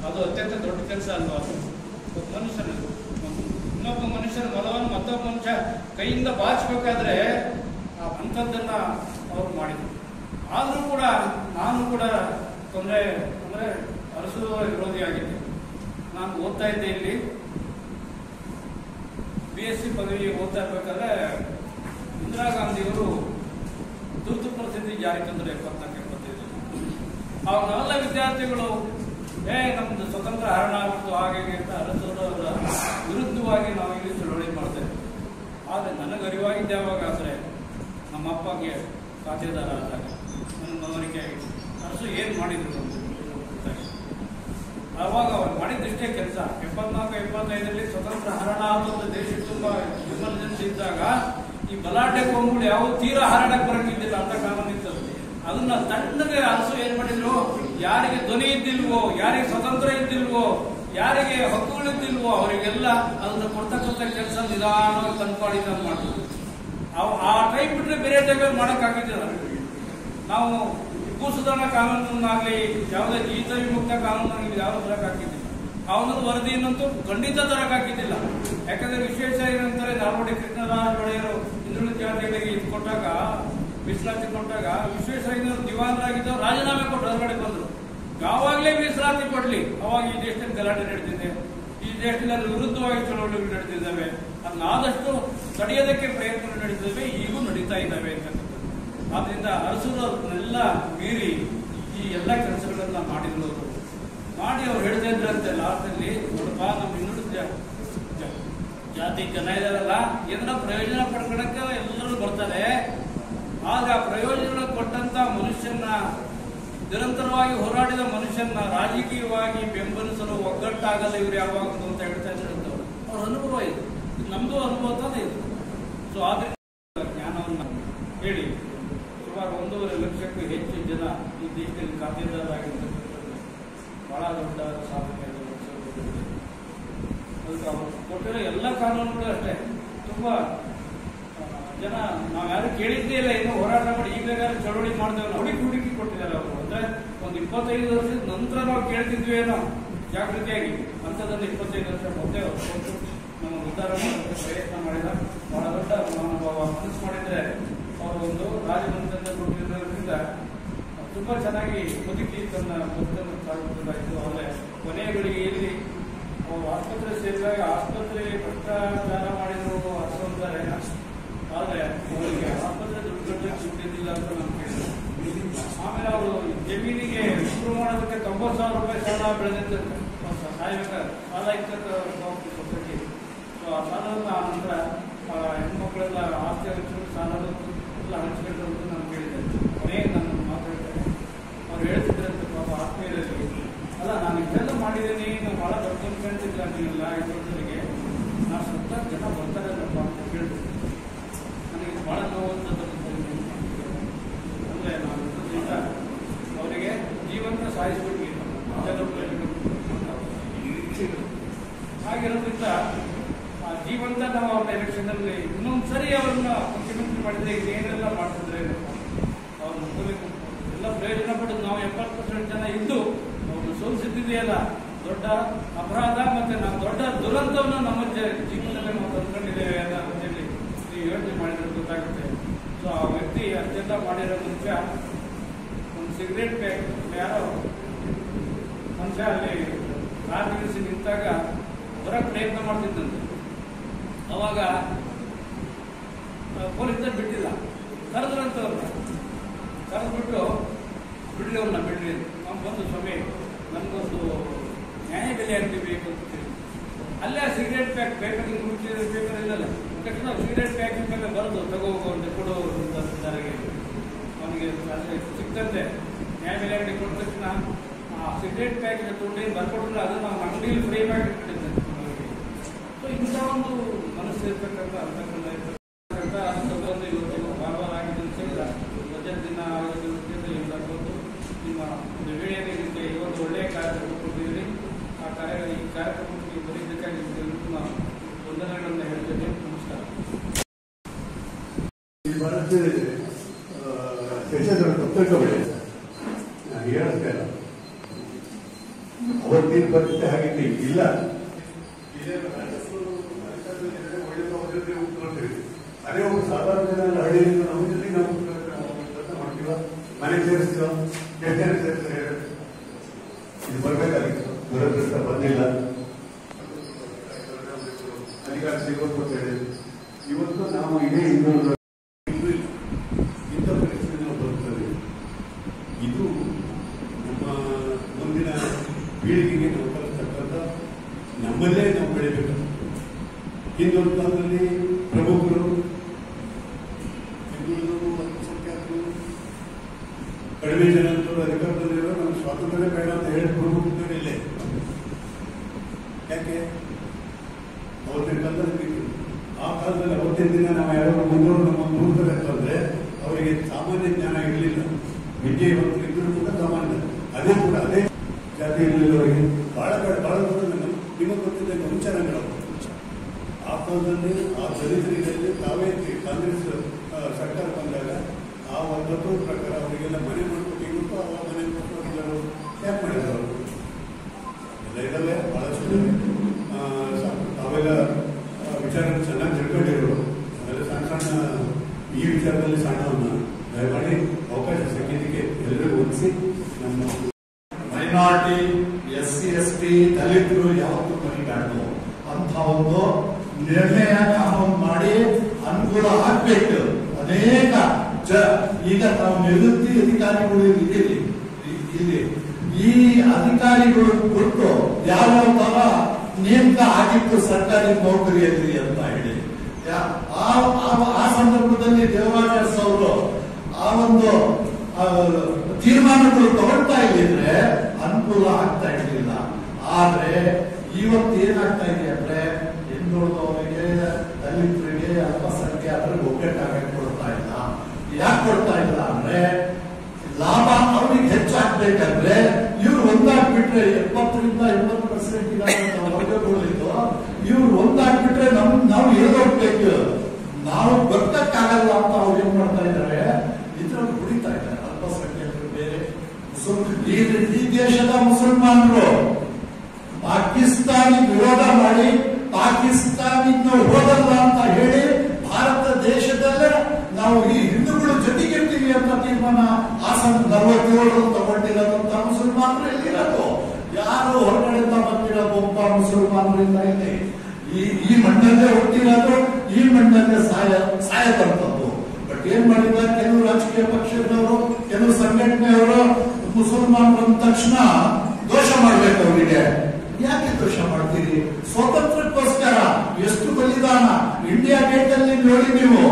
ಅದು ಅತ್ಯಂತ ದೊಡ್ಡ ಕೆಲಸ ಅಲ್ವಾ? ಮನುಷ್ಯನ ಇನ್ನೊಬ್ಬ ಮನುಷ್ಯನ ಬಲವನ್ನು ಮತ್ತೊಬ್ಬ ಮನುಷ್ಯ ಕೈಯಿಂದ ಬಾಚಬೇಕಾದ್ರೆ ಅಂಥದ್ದನ್ನ ಅವ್ರು ಮಾಡಿದ್ರು. ಆದ್ರೂ ಕೂಡ ನಾನು ಕೂಡ ತೊಂದರೆ ಅಂದ್ರೆ ಅರಸು ವಿರೋಧಿ ಆಗಿದ್ದೆ. ನಾನು ಓದ್ತಾ ಇದ್ದೆ ಇಲ್ಲಿ BSc ಪದವಿ ಓದ್ತಾ ಇರ್ಬೇಕಾದ್ರೆ ಇಂದಿರಾ ಗಾಂಧಿಯವರು ತುರ್ತು ಪರಿಸ್ಥಿತಿ ಜಾರಿ ತಂದರು 74-75. ಅವನ್ನೆಲ್ಲ ವಿದ್ಯಾರ್ಥಿಗಳು ನಮ್ದು ಸ್ವತಂತ್ರ ಹರಣ ಆಗಿತ್ತು ಹಾಗೆ ಅಂತ ಅರಸರವರ ವಿರುದ್ಧವಾಗಿ ನಾವು ಇಲ್ಲಿ ಚಳವಳಿ ಮಾಡ್ತೇವೆ. ಆದರೆ ನನಗೆ ಅರಿವಾಗಿದ್ದೆ ಯಾವಾಗ ಅಂದರೆ ನಮ್ಮ ಅಪ್ಪಗೆ ಖಾತೆದಾರ ಆದಾಗ ನನ್ನ ಮನವರಿಕೆ ಆಗಿತ್ತು. ಅರಸು ಏನು ಮಾಡಿದ್ರು ಅಂತ. ಆವಾಗ ಅವ್ರು ಮಾಡಿದ್ದಷ್ಟೇ ಕೆಲಸ. 74-75ರಲ್ಲಿ ಸ್ವತಂತ್ರ ಹರಣ ಆದ ದೇಶ ತುಂಬಾ ಎಮರ್ಜೆನ್ಸಿ ಇದ್ದಾಗ ಈ ಬಲಾಢ್ಯ ಕೊಂಬುಗಳು ಯಾವ ತೀರಾ ಹರಡಕ್ಕೆ ಬರಕ್ಕಿದ್ದಿಲ್ಲ ಅಂತ ಕಾನೂನು ಇತ್ತದು. ಅದನ್ನ ತಣ್ಣಗೆ ಅರಸು ಏನ್ ಮಾಡಿದ್ರು, ಯಾರಿಗೆ ಧ್ವನಿ ಇದ್ದಿಲ್ವೋ, ಯಾರಿಗೆ ಸ್ವತಂತ್ರ ಇದ್ದಿಲ್ವೋ, ಯಾರಿಗೆ ಹಕ್ಕುಗಳಿದ್ದಿಲ್ವೋ ಅವರಿಗೆಲ್ಲ ಅದನ್ನ ಕೊಡ್ತಕ್ಕಂಥ ಕೆಲಸ ನಿಧಾನವಾಗಿ ತಂದ್ಪಾಡಿತ ಮಾಡಿದ್ರು. ಆ ಟೈಮ್ ಬಿಟ್ರೆ ಬೇರೆ ಟೈಮಲ್ಲಿ ಮಾಡಕ್ಕಾಗಿದ್ದಿಲ್ಲ. ನಾವು ಭೂ ಸುಧಾರಣಾ ಕಾನೂನನ್ನಾಗ್ಲಿ ಯಾವುದೇ ಜೀತ ವಿಮುಕ್ತ ಕಾನೂನಾಗಲಿ ಯಾವ ತರಕಾಕಿದ್ದಿಲ್ಲ. ಅವನದು ವರದಿಯನ್ನಂತೂ ಖಂಡಿತ ತರಕಾಕಿದ್ದಿಲ್ಲ. ಯಾಕಂದ್ರೆ ವಿಶೇಷ ಏನಂತಾರೆ, ನಾಲ್ವಡಿ ಕೃಷ್ಣರಾಜ ಒಡೆಯರು ಹಿಂದುಳಿದ ಜಾತಿಗಳಿಗೆ ಇದು ಕೊಟ್ಟಾಗ, ಮೀಸಲಾತಿ ಕೊಟ್ಟಾಗ ವಿಶ್ವೇಶ ದಿವಾನರಾಗಿದ್ದವರು ರಾಜೀನಾಮೆ ಕೊಟ್ಟು ಹೊರಗಡೆ ಬಂದರು. ಯಾವಾಗಲೇ ಮೀಸಲಾತಿ ಕೊಡ್ಲಿ, ಅವಾಗ ಈ ದೇಶದಲ್ಲಿ ಗಲಾಟೆ ನಡೆದಿದೆ, ಈ ದೇಶದಲ್ಲಿ ವಿರುದ್ಧವಾಗಿ ಚಳವಳಿಗಳು ನಡೆದಿದ್ದಾವೆ, ಅದನ್ನಾದಷ್ಟು ತಡೆಯೋದಕ್ಕೆ ಪ್ರಯತ್ನ ನಡೀತಿದ್ದಾವೆ, ಈಗೂ ನಡೀತಾ ಇದ್ದಾವೆ ಅಂತ. ಆದ್ರಿಂದ ಅರಸರನ್ನೆಲ್ಲ ಮೀರಿ ಈ ಎಲ್ಲ ಕೆಲಸಗಳನ್ನ ಮಾಡಿದ್ರು. ಮಾಡಿ ಅವ್ರು ಹೇಳ್ತಾ ಇದ್ರಂತೆ ಲಾಸ್ಟಲ್ಲಿ, ನೋಡಪ್ಪ ನಮ್ಮ ಹಿಂದುಳಿದ ಜಾತಿ ಜನ ಇದಾರಲ್ಲ, ಏನಾರ ಪ್ರಯೋಜನ ಪಡ್ಕೊಳಕ್ಕೆ ಎಲ್ಲರೂ ಬರ್ತಾರೆ. ಆಗ ಪ್ರಯೋಜನ ಕೊಟ್ಟಂತ ಮನುಷ್ಯನ, ನಿರಂತರವಾಗಿ ಹೋರಾಡಿದ ಮನುಷ್ಯನ ರಾಜಕೀಯವಾಗಿ ಬೆಂಬಲಿಸಲು ಒಗ್ಗಟ್ಟಾಗಲ್ಲ ಇವ್ರು ಯಾವಾಗ ಅಂತ ಹೇಳ್ತಾ ಇದ್ರಂತೆ. ಅವ್ರ ಅನುಭವ ಇದು, ನಮ್ದು ಅನುಭವ ತಾನೇ ಇದು. ಸೊ ಆದ್ರಿಂದ ಜ್ಞಾನವನ್ನ ಹೇಳಿ ಸುಮಾರು 1.5 ಲಕ್ಷಕ್ಕೂ ಹೆಚ್ಚು ಜನ ಈ ದೇಶದಲ್ಲಿ ಖಾತೆದಾರರಾಗಿರ್ತಕ್ಕಂಥದ್ದು ಬಹಳ ದೊಡ್ಡ ಸಾಧನೆ. ಅದಕ್ಕೆ ಅವರು ಕೊಟ್ಟಿರೋ ಎಲ್ಲ ಕಾನೂನುಗಳು ಅಷ್ಟೇ. ತುಂಬಾ ಜನ ನಾವ್ಯಾರು ಕೇಳಿದ್ದೇ ಇಲ್ಲ, ಇನ್ನೂ ಹೋರಾಟ ಮಾಡಿ ಈಗ ಚಳವಳಿ ಮಾಡ್ತೇವೆ, ಹುಡುಕಿ ಕೊಟ್ಟಿದ್ದಾರೆ ಅವರು. ಅಂದ್ರೆ ಒಂದು 25 ವರ್ಷದ ನಂತರ ನಾವು ಕೇಳ್ತಿದ್ವಿ ಏನೋ ಜಾಗೃತಿಯಾಗಿ, ಅಂಥದ್ದನ್ನು 25 ವರ್ಷ ಮೊದಲೇ ಕೊಟ್ಟು ನಮ್ಮ ಉದ್ಧಾರ ಮಾಡೋದಕ್ಕೆ ಪ್ರಯತ್ನ ಮಾಡಿದ ಬಹಳ ದೊಡ್ಡ ಮನೋಭಾವ. ಮನಸ್ಸು ಮಾಡಿದ್ರೆ ಅವರು ಒಂದು ರಾಜಮಂತ್ರಿಯಿಂದ ಕೊಟ್ಟಿರೋದ್ರಿಂದ ತುಂಬಾ ಚೆನ್ನಾಗಿ ಬದುಕಿ ತನ್ನ ಬದುಕನ್ನು ಸಾಗಿಸಬೇಕಾಯಿತು. ಆದರೆ ಕೊನೆಯ ಗಳಿಗೆಯಲ್ಲಿ ಅವರು ಆಸ್ಪತ್ರೆ ಸೇರಿದಾಗ ಆಸ್ಪತ್ರೆ ಭ್ರಷ್ಟಾಚಾರ ಮಾಡಿದ್ರು ಅರ್ಥವಂತಾರೆ. ಆದರೆ ಅವರಿಗೆ ಆಸ್ಪತ್ರೆ ದುಡ್ಡಿದ್ದಿಲ್ಲ ಅಂತ ನಾನು ಕೇಳಿದೆ. ಆಮೇಲೆ ಅವರು ಜಮೀನಿಗೆ ಶುರು ಮಾಡೋದಕ್ಕೆ 90,000 ರೂಪಾಯಿ ಸಾಲ ಬೆಳೆದಿದ್ದಂತೆ, ಸಾಯಬೇಕಾದ್ರೆ ಸಾಲ ಇರ್ತಕ್ಕ ಸೊಸೈಟಿ. ಸೊ ಆ ಸಾಲವನ್ನು ಆ ನಂತರ ಹೆಣ್ಮಕ್ಳೆಲ್ಲ ಆಸ್ತಿ ಹಂಚಿಕೊಂಡು ಸಾಲದ ಎಲ್ಲ ಹಂಚ್ಕೊಂಡ್ರು ಅಂತ ನಾನು ಕೇಳಿದ್ದೆ. ಕೊನೆಗೆ ನಾನು ಮಾತಾಡ್ತೇನೆ, ಅವ್ರು ಹೇಳ್ತಿದ್ರಂತೆ ಪಾಪ ಆತ್ಮೀಯರಲ್ಲಿ, ಅಲ್ಲ ನಾನು ಇಷ್ಟೆಲ್ಲ ಮಾಡಿದ್ದೀನಿ, ನಾವು ಭಾಳ ದೊಡ್ಡ ಕಾಣ್ತಿದ್ರೆ ನೀವೆಲ್ಲ 5 ವರ್ಷರಿಗೆ ನಾನು ಸುತ್ತ ಜನ ಬರ್ತಾರಲ್ಲಪ್ಪ ಅಂತ ಕೇಳಿದೆ. ನನಗೆ ಭಾಳ ನೋವಂಥದ್ದು ಅಂದರೆ ನಾನು ಅವರಿಗೆ ಜೀವಂತ ಸಾಯಿಸ್ಬಿಟ್ವಿ ಹಾಗಿರೋದ್ರಿಂದ ಆ ಜೀವಂತ ನಾವು ಅವ್ರ ಎಲೆಕ್ಷನ್ನಲ್ಲಿ ಇನ್ನೊಂದು ಸರಿ ಅವ್ರನ್ನ ಮುಖ್ಯಮಂತ್ರಿ ಮಾಡಿದ್ರೆ ಏನೆಲ್ಲ ಮಾಡ್ತಿದ್ರೆ ಅವ್ರು ಮುಗಿಬೇಕು ಎಲ್ಲ ಪ್ರಯೋಜನ ಪಡೆದು ನಾವು 70% ಜನ ಇದ್ದು ಅವ್ರನ್ನ ಸೋಲಿಸಿದ್ದಿದೆಯಲ್ಲ ದೊಡ್ಡ ಅಪರಾಧ. ಮತ್ತೆ ನಾವು ದೊಡ್ಡ ದುರಂತವನ್ನು ನಮ್ಮ ಜೀವನದಲ್ಲಿ ನಾವು ತಂದ್ಕೊಂಡಿದ್ದೇವೆ ಅನ್ನೋ ಅಂತೇಳಿ ನೀವು ಯೋಚನೆ ಮಾಡಿದ್ರೆ ಗೊತ್ತಾಗುತ್ತೆ. ಸೊ ಆ ವ್ಯಕ್ತಿ ಅತ್ಯಂತ ಮಾಡಿರೋ ಮುಂಚೆ ಒಂದು ಸಿಗರೇಟ್ ಪ್ಯಾಕ್ ಯಾರೋ ಮನುಷ್ಯ ಅಲ್ಲಿ ಕಾರ್ ನಿಲ್ಲಿಸಿ ನಿಂತಾಗ ಹೊರಗೆ ಪ್ರಯತ್ನ ಮಾಡ್ತಿದ್ದಂತೆ. ಅವಾಗ ಪೊಲೀಸರು ಬಿಟ್ಟಿಲ್ಲ, ಕರೆದ್ರಂತವ್ರನ್ನ, ಕರೆದ್ಬಿಟ್ಟು ಬಿಡ್ಲಿ ಅವ್ರನ್ನ ಬಿಡ್ಲಿ ನಾವು ಬಂದು ಸ್ವಾಮಿ ನಮಗೊಂದು ನ್ಯಾಯ ಬೆಲೆ ಅಂತೀವಿ ಬೇಕು ಅಂತ ಹೇಳಿ ಅಲ್ಲೇ ಆ ಸಿಗರೇಟ್ ಪ್ಯಾಕ್ ಬೇಕಾಗಿ ಮುಚ್ಚಿದ ಪೇಪರ್ ಇಲ್ಲಲ್ಲ, ತಕ್ಷಣ ಸಿಗರೇಟ್ ಪ್ಯಾಕಿನ ಮೇಲೆ ಬರೆದು ತಗೋಬೇಕು ಕೊಡೋರಿಗೆ ಅವನಿಗೆ ಸಿಕ್ತಂತೆ ನ್ಯಾಯ ಬೆಲೆ ಅಂಗಡಿ ಕೊಟ್ಟ ತಕ್ಷಣ ಆ ಸಿಗರೇಟ್ ಪ್ಯಾಕಿನ ದುಡ್ಡೇನು ಬರ್ಕೊಟ್ರೆ ಅದನ್ನು ನಾವು ಅಂಗಡಿಯಲ್ಲಿ ಫ್ರೀ ಮಾಡಿ ಇಟ್ಟಿದ್ದಂತೆ. ಸೊ ಇಂಥ ಒಂದು ಮನಸ್ಸು ಇರ್ತಕ್ಕಂಥ ಅಂತಕ್ಕಂಥ ಇವತ್ತು ಭಾನುವಾರ ಆಗಿದೆ ಅಂತ ಹೇಳಿದ ಬಜೆಟ್ ದಿನ ಆಗೋದ್ರಿಂದ ಇವತ್ತು ನಿಮ್ಮ ಒಂದು ವೇಳೆಯಲ್ಲಿ ನಿಮಗೆ ಇವತ್ತು ಒಳ್ಳೆಯ ಕಾರ್ಯಕ್ರಮ ಕೊಟ್ಟಿದ್ದೀರಿ. ಆ ಈ ಕಾರ್ಯಕ್ರಮಕ್ಕೆ ಬರೀಬೇಕಾಗಿ ನಾವು ವಂದನೆಗಳನ್ನು ಹೇಳ್ತೇನೆ. ನಮಸ್ಕಾರ. ನಾನು ಹೇಳ್ತೇನೆ ಅವತ್ತಿನ ಪರಿಸ್ಥಿತಿ ಹಾಗಿತ್ತು, ಇಲ್ಲ ಅದೇ ಒಂದು ಸಾಧಾರಣ ಜನ ಹಳ್ಳಿಯಿಂದ ನಮ್ಮ ಜೊತೆಗೆ ನಾವು ಕೆಲಸ ಮಾಡ್ತೀವ, ಮನೆಗೆ ಸೇರಿಸ್ತೀವ, ಎಷ್ಟು ಜನ ಸೇರಿಸ್ತಾರೆ ಇದು ಬರ್ಬೇಕಾಗಿತ್ತು, ದುರದೃಷ್ಟ ಬಂದಿಲ್ಲ, ಅಧಿಕಾರ ಸಿಗೋದು ಅಂತ ಹೇಳಿ ಇವತ್ತು ನಾವು ಇದೇ ಇಂಥ ಪರಿಸ್ಥಿತಿ ನಾವು ಬರುತ್ತದೆ. ಇದು ನಮ್ಮ ಮುಂದಿನ ಪೀಳಿಗೆಗೆ ನಾವು ಕಲಿಸ್ತಕ್ಕಂಥ ನಮ್ಮಲ್ಲೇ ನಾವು ಬೆಳಿಬೇಕು. ಹಿಂದೊಂದು ಕಾಲದಲ್ಲಿ ಪ್ರಮುಖರು ಹಿಂದುಳಿದವರು ಅಲ್ಪಸಂಖ್ಯಾತರು ಕಡಿಮೆ ಜನ ಅಧಿಕಾರದಲ್ಲಿರೋ ನಮ್ಮ ಸ್ವಾತಂತ್ರ್ಯ ಬೇಡ ಅಂತ ಹೇಳಿ ಪ್ರಮುಖರಿಲ್ಲೇ ಕಾಲದಲ್ಲಿ ಅವತ್ತಿನ ದಿನ ನಾವು ಯಾರೋ ಮುಂದೋರು ನಮ್ಮ ನೋಡ್ತಾರೆ ಅಂತಂದ್ರೆ ಅವರಿಗೆ ಸಾಮಾನ್ಯ ಜ್ಞಾನ ಇರಲಿಲ್ಲ. ವಿದ್ಯಾವಂತರು ಇದ್ರೂ ಕೂಡ ಸಾಮಾನ್ಯ ಅದೇ ಕೂಡ ಅದೇ ಜಾತಿಯಲ್ಲಿರುವವರಿಗೆ ಬಹಳ ನಿಮಗೆ ಗೊತ್ತಿದ್ದ ವಂಚನೆಗಳು ಆ ಕಾಲದಲ್ಲಿ ಆ ದಲಿತರಿಗೆ ತಾವೇ ಕಾಂಗ್ರೆಸ್ ಸರ್ಕಾರ ಬಂದಾಗ ಆ ಒಂದು ಪ್ರಕಾರ ಅವರಿಗೆಲ್ಲ ಮನೆ ಮಾಡ್ಕೊಟ್ಟಿತ್ತು. ಆ ಮನೆ ಮಾಡ್ಕೊಂಡು ಯಾಕೆ ಮಾಡಿದ್ರು ಅವರು ಎಲ್ಲ ಇದಲ್ಲೇ ಬಹಳಷ್ಟು ತಾವೆಲ್ಲ ವಿಚಾರ ಚೆನ್ನಾಗಿ ತಿಳ್ಕೊಂಡಿರೋರು. ಆಮೇಲೆ ಸಣ್ಣ ಸಣ್ಣ ಈ ವಿಚಾರದಲ್ಲಿ ಸಣ್ಣವನ್ನ ದಯಮಾಡಿ ಅವಕಾಶ ಸಿಕ್ಕಿದ್ದಕ್ಕೆ ಎಲ್ಲರಿಗೂ ಒಲಿಸಿ ನಮ್ಮ ಮೈನಾರಿಟಿ SC ST ದಲಿತರು ಯಾವತ್ತೂ ಮರಿಬಾರ್ದು ಅಂತ ಒಂದು ನಿರ್ಣಯ ಕಾನೂನು ಮಾಡಿ ಅನುಕೂಲ ಆಗ್ಬೇಕು. ಅನೇಕ ಈಗ ನಾವು ನಿವೃತ್ತಿ ಅಧಿಕಾರಿಗಳು ಇದ್ದೀರಿ ಇಲ್ಲಿ ಈ ಅಧಿಕಾರಿಗಳು ಕೊಟ್ಟು ಯಾವ ತರ ನೇಮಕ ಆಗಿತ್ತು ಸರ್ಕಾರಿ ನೌಕರಿಯಲ್ಲಿ ಅಂತ ಹೇಳಿ ಆ ಸಂದರ್ಭದಲ್ಲಿ ದೇವರಾಜ್ ಅವರು ಆ ಒಂದು ತೀರ್ಮಾನಗಳು ತಗೊಳ್ತಾ ಇದ್ದಿದ್ರೆ ಅನುಕೂಲ ಆಗ್ತಾ ಇರ್ಲಿಲ್ಲ. ಆದ್ರೆ ಇವತ್ತು ಏನಾಗ್ತಾ ಇದೆ ಅಂದ್ರೆ ಹಿಂದುಳಿದವರಿಗೆ ದಲಿತರಿಗೆ ಅಲ್ಪಸಂಖ್ಯಾತರಿಗೆ ಒಗ್ಗಟ್ಟಾಗಕ್ಕೆ ಕೊಡ್ತಾ ಇಲ್ಲ. ಯಾಕೆ ಕೊಡ್ತಾ ಇಲ್ಲ ಅಂದ್ರೆ ಲಾಭ ಅವ್ರಿಗೆ ಹೆಚ್ಚಾಗ್ಬೇಕಂದ್ರೆ ಇವ್ರು ಒಂದಾಗ್ಬಿಟ್ರೆ 70% ವರ್ಗಗಳಿದ್ದು ಇವ್ರು ಒಂದಾಗ್ಬಿಟ್ರೆ ನಾವು ಎಳೋಗ್ಬೇಕು, ನಾವು ಬದುಕಕ್ಕಾಗಲ್ಲ ಅಂತ ಅವ್ರು ಏನ್ ಮಾಡ್ತಾ ಇದ್ದಾರೆ, ಇದ್ರಲ್ಲಿ ಕುಡಿತಾ ಇದ್ದಾರೆ. ಅಲ್ಪಸಂಖ್ಯಾತರು ಬೇರೆ, ಈ ದೇಶದ ಮುಸಲ್ಮಾನರು ಪಾಕಿಸ್ತಾನಿ ವಿರೋಧ ಮಾಡಿ ಪಾಕಿಸ್ತಾನಿಗೆ ಹೋದಲ್ಲ ಅಂತ ಹೇಳಿ ಭಾರತ ದೇಶದಲ್ಲೇ ನಾವು ಈ ಹಿಂದೂಗಳು ಜೊತೆಗಿರ್ತೀವಿ ಅಂತ ತೀರ್ಮಾನ 47 ತಗೊಂಡಿರೋದಂತ ಮುಸಲ್ಮಾನರು ಎಲ್ಲಿರೋದು, ಯಾರು ಹೊರಗಡೆಯಿಂದ ಬಂದಿರೋದು ಒಬ್ಬ ಮುಸಲ್ಮಾನರಿಂದ ಇಲ್ಲಿ ಈ ಮಣ್ಣಲ್ಲೇ ಹುಟ್ಟಿರೋದು, ಈ ಮಣ್ಣಲ್ಲೇ ಸಾಯದಂಥದ್ದು. ಬಟ್ ಏನ್ ಮಾಡಿದ್ದಾರೆ ಕೆಲವು ರಾಜಕೀಯ ಪಕ್ಷದವರು, ಕೆಲವು ಸಂಘಟನೆಯವರು ಮುಸಲ್ಮಾನರು ಅಂದ ತಕ್ಷಣ ದೋಷ ಮಾಡ್ಬೇಕು ಅವರಿಗೆ. ಯಾಕೆ ದೋಷ ಮಾಡ್ತೀರಿ? ಸ್ವಾತಂತ್ರ್ಯಕ್ಕೋಸ್ಕರ ಎಷ್ಟು ಬಲಿದಾನ ಇಂಡಿಯಾ ಗೇಟ್ ಅಲ್ಲಿ ನೋಡಿ ನೀವು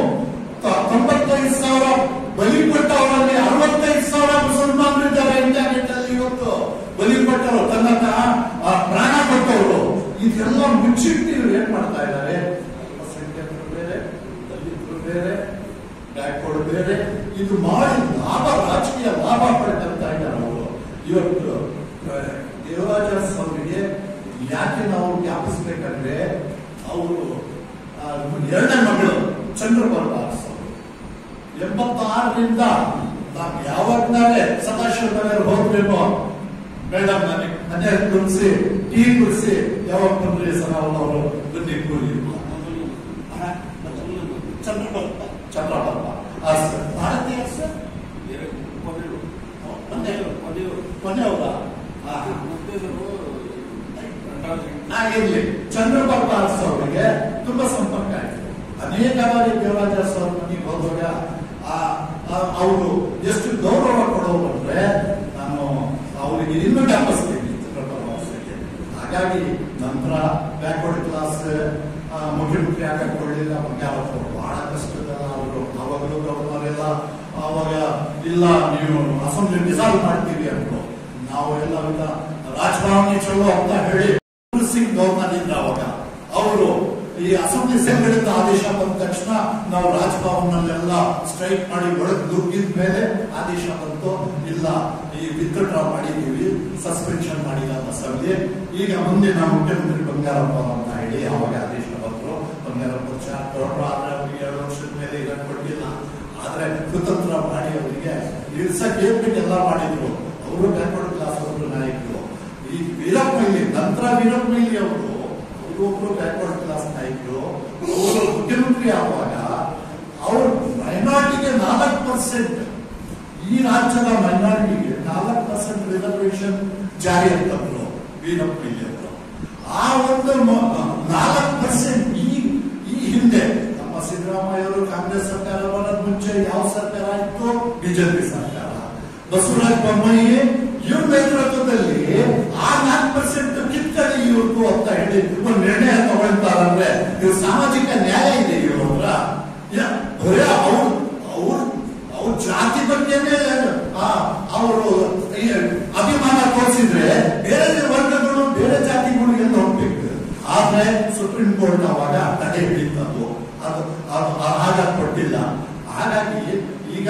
95,000 ಬಲಿ ಕೊಟ್ಟವರಲ್ಲಿ 65,000 ಮುಸಲ್ಮಾನರು ಇದ್ದಾರೆ ಇಂಡಿಯಾ ಗೇಟ್ ಅಲ್ಲಿ. ಇವತ್ತು ಬಲಿ ಕೊಟ್ಟವರು ತನ್ನ ಪ್ರಾಣ ಕೊಟ್ಟವರು ಇದೆಲ್ಲ ಮುಚ್ಚಿಟ್ಟು ಏನ್ ಮಾಡ್ತಾ ಇದ್ದಾರೆ? ಅಲ್ಪಸಂಖ್ಯಾತರು ಬೇರೆ, ದಲಿತರು ಬೇರೆ, ಬ್ಯಾಕ್ವರ್ಡ್ ಬೇರೆ, ಇದು ಮಾಡಿ ಲಾಭ, ರಾಜಕೀಯ ಲಾಭ ಪಡ್ಕೊಳ್ತಾ ಇದ್ದಾರೆ ಅವರು. ಇವತ್ತು ದೇವರಾಜ್ ಅವರಿಗೆ ಯಾಕೆ ನಾವು ಜ್ಞಾಪಿಸ್ಬೇಕಂದ್ರೆ ಅವರು ಎರಡನೇ ಮಗಳು ಚಂದ್ರಪ್ರಭಾಸ್ 86ರಿಂದ ನಾವು ಯಾವಾಗ್ನಾರೆ ಸದಾಶಿವನಗರ ಹೋಗ್ಬೇಕು ಮೇಡಮ್ ಮನೆ ಕುಡಿಸಿ ಟೀ ಕುಡಿಸಿ ಯಾವಾಗ ಬಂದ್ರಿ ಸರಾವಲ್ ಅವರು ಬನ್ನಿ ಕೂಲಿ ಚಂದ್ರಪ್ರಭ ಭಾರತೀಯ ಸರ್ ಕೊನೆಯವರ ಹಾಗಿರ್ಲಿ ಚಂದ್ರಪ್ರಭ ಅವರಿಗೆ ತುಂಬಾ ಸಂಪರ್ಕ ಆಯ್ತು. ಅನೇಕ ಬಾರಿ ದೇವರಾಜ್ ಅವ್ರ ಮನೆಗೆ ಹೋದಾಗ ಅವರು ಎಷ್ಟು ಗೌರವ ಕೊಡೋರು ಅಂದ್ರೆ ನಾನು ಅವರಿಗೆ ಇನ್ನೂ ಜ್ಞಾಪಿಸ್ತೀನಿ ಚಂದ್ರಪ್ರಭ. ಹಾಗಾಗಿ ನಂತರ ಬ್ಯಾಕ್ವರ್ಡ್ ಕ್ಲಾಸ್ ಮುಖ್ಯಮಂತ್ರಿ ಆಗಕೊಳ್ಳಿಲ್ಲ. ಮಂಗ್ಯಾವತ್ತು ಬಹಳ ಕಷ್ಟದಲ್ಲ ಅವರು. ಅವಾಗಲೂ ಗವರ್ನರ್ ಅವಾಗ ಇಲ್ಲ ನೀವು ಅಸೆಂಬ್ಲಿ ಡಿಸಾಲ್ವ್ ಮಾಡ್ತೀವಿ ಅಂದ್ರು. ನಾವು ಎಲ್ಲ ರಾಜಭವನಿ ಚಲೋ ಅಂತ ಹೇಳಿ ಸಿಂಗ್ ಗವರ್ನರ್ ಇದ್ರ ಅವಾಗ ಅವರು ಈ ಅಸೆಂಬ್ಲಿ ಸೆಕ್ರೆಟರಿ ಆದೇಶ ಬಂದ ತಕ್ಷಣ ನಾವು ರಾಜಭವನಲ್ಲೆಲ್ಲ ಸ್ಟ್ರೈಕ್ ಮಾಡಿ ಒಳಗೆ ನುಗ್ಗಿದ ಮೇಲೆ ಆದೇಶ ಬಂತು, ಇಲ್ಲ ಈ ವಿತ್ಡ್ರಾ ಮಾಡಿದೀವಿ, ಸಸ್ಪೆನ್ಷನ್ ಮಾಡಿದ ಅಸೆಂಬ್ಲಿ. ಈಗ ಮುಂದಿನ ಮುಖ್ಯಮಂತ್ರಿ ಬಂಗಾರಪ್ಪ ಅಂತ ಹೇಳಿ ಅವಾಗ ಆದೇಶ ಬಂದ್ರು. ಬಂಗಾರಪ್ಪ ದೊಡ್ಡರು ಆದ್ರೆ ಅವರಿಗೆ 2 ವರ್ಷದ ಮೇಲೆ ಇದನ್ನು ಕೊಟ್ಟಿಲ್ಲ. ಆದ್ರೆ ಕುತಂತ್ರ ಮಾಡಿ ಅವರಿಗೆ ಇರ್ಸಕ್ಕೆ ಎಲ್ಲ ಮಾಡಿದ್ರು. ಅವರು ಬ್ಯಾಕ್ವರ್ಡ್ ಕ್ಲಾಸ್ ಅವರು ನಾಯಕರು. ಈ ವೀರಪ್ಪಮೊಯ್ಲಿ ನಂತರ ವೀರಪ್ಪಮೊಯ್ಲಿ ಅವರು ಒಬ್ರು ಬ್ಯಾಕ್ವರ್ಡ್ ಕ್ಲಾಸ್ ನಾಯಕರು. ಅವರು ಮುಖ್ಯಮಂತ್ರಿ ಆಗುವಾಗ ಅವರು ಮೈನಾರಿಟಿಗೆ 4%, ಈ ರಾಜ್ಯದ ಮೈನಾರಿಟಿಗೆ 4% ರಿಸರ್ವೇಶನ್ ಜಾರಿ ಅಂತಂದ್ರು ವೀರಪ್ಪಮೊಯ್ಲಿ ಅವರು. ಆ ಒಂದು 4% ಈ ಹಿಂದೆ ನಮ್ಮ ಸಿದ್ದರಾಮಯ್ಯ ಅವರು ಕಾಂಗ್ರೆಸ್ ಸರ್ಕಾರ ಬರೋದ್ ಮುಂಚೆ ಯಾವ ಸರ್ಕಾರ ಇತ್ತು? ಬಿಜೆಪಿ ಸರ್ಕಾರ. ಬಸವರಾಜ ಬೊಮ್ಮಾಯಿ ಇವ್ರ ನೇತೃತ್ವದಲ್ಲಿ ಆ 4% ಕಿತ್ತಳಿ ಇವ್ರಿಗೂ ಅಂತ ಹೇಳಿ ಒಂದು ನಿರ್ಣಯ ತಗೊಳ್ತಾರಂದ್ರೆ ಇವ್ರ ಸಾಮಾಜಿಕ ನ್ಯಾಯ ಇದೆ ಇವ್ರ. ಅವ್ರ ಜಾತಿ ಬಗ್ಗೆನೇ ಅವರು ಅಭಿಮಾನ ತೋರಿಸಿದ್ರೆ ಬೇರೆ ವರ್ಗಗಳು ಬೇರೆ ಜಾತಿಗಳು ಎಲ್ಲ ಹೋಗ್ಬೇಕು. ಆದ್ರೆ ಸುಪ್ರೀಂ ಕೋರ್ಟ್ ಅವಾಗ ತಡೆ ಹಿಡಿತದ್ದು. ಅದು ಆಗ ಕೊಟ್ಟಿಲ್ಲ. ಹಾಗಾಗಿ ಈಗ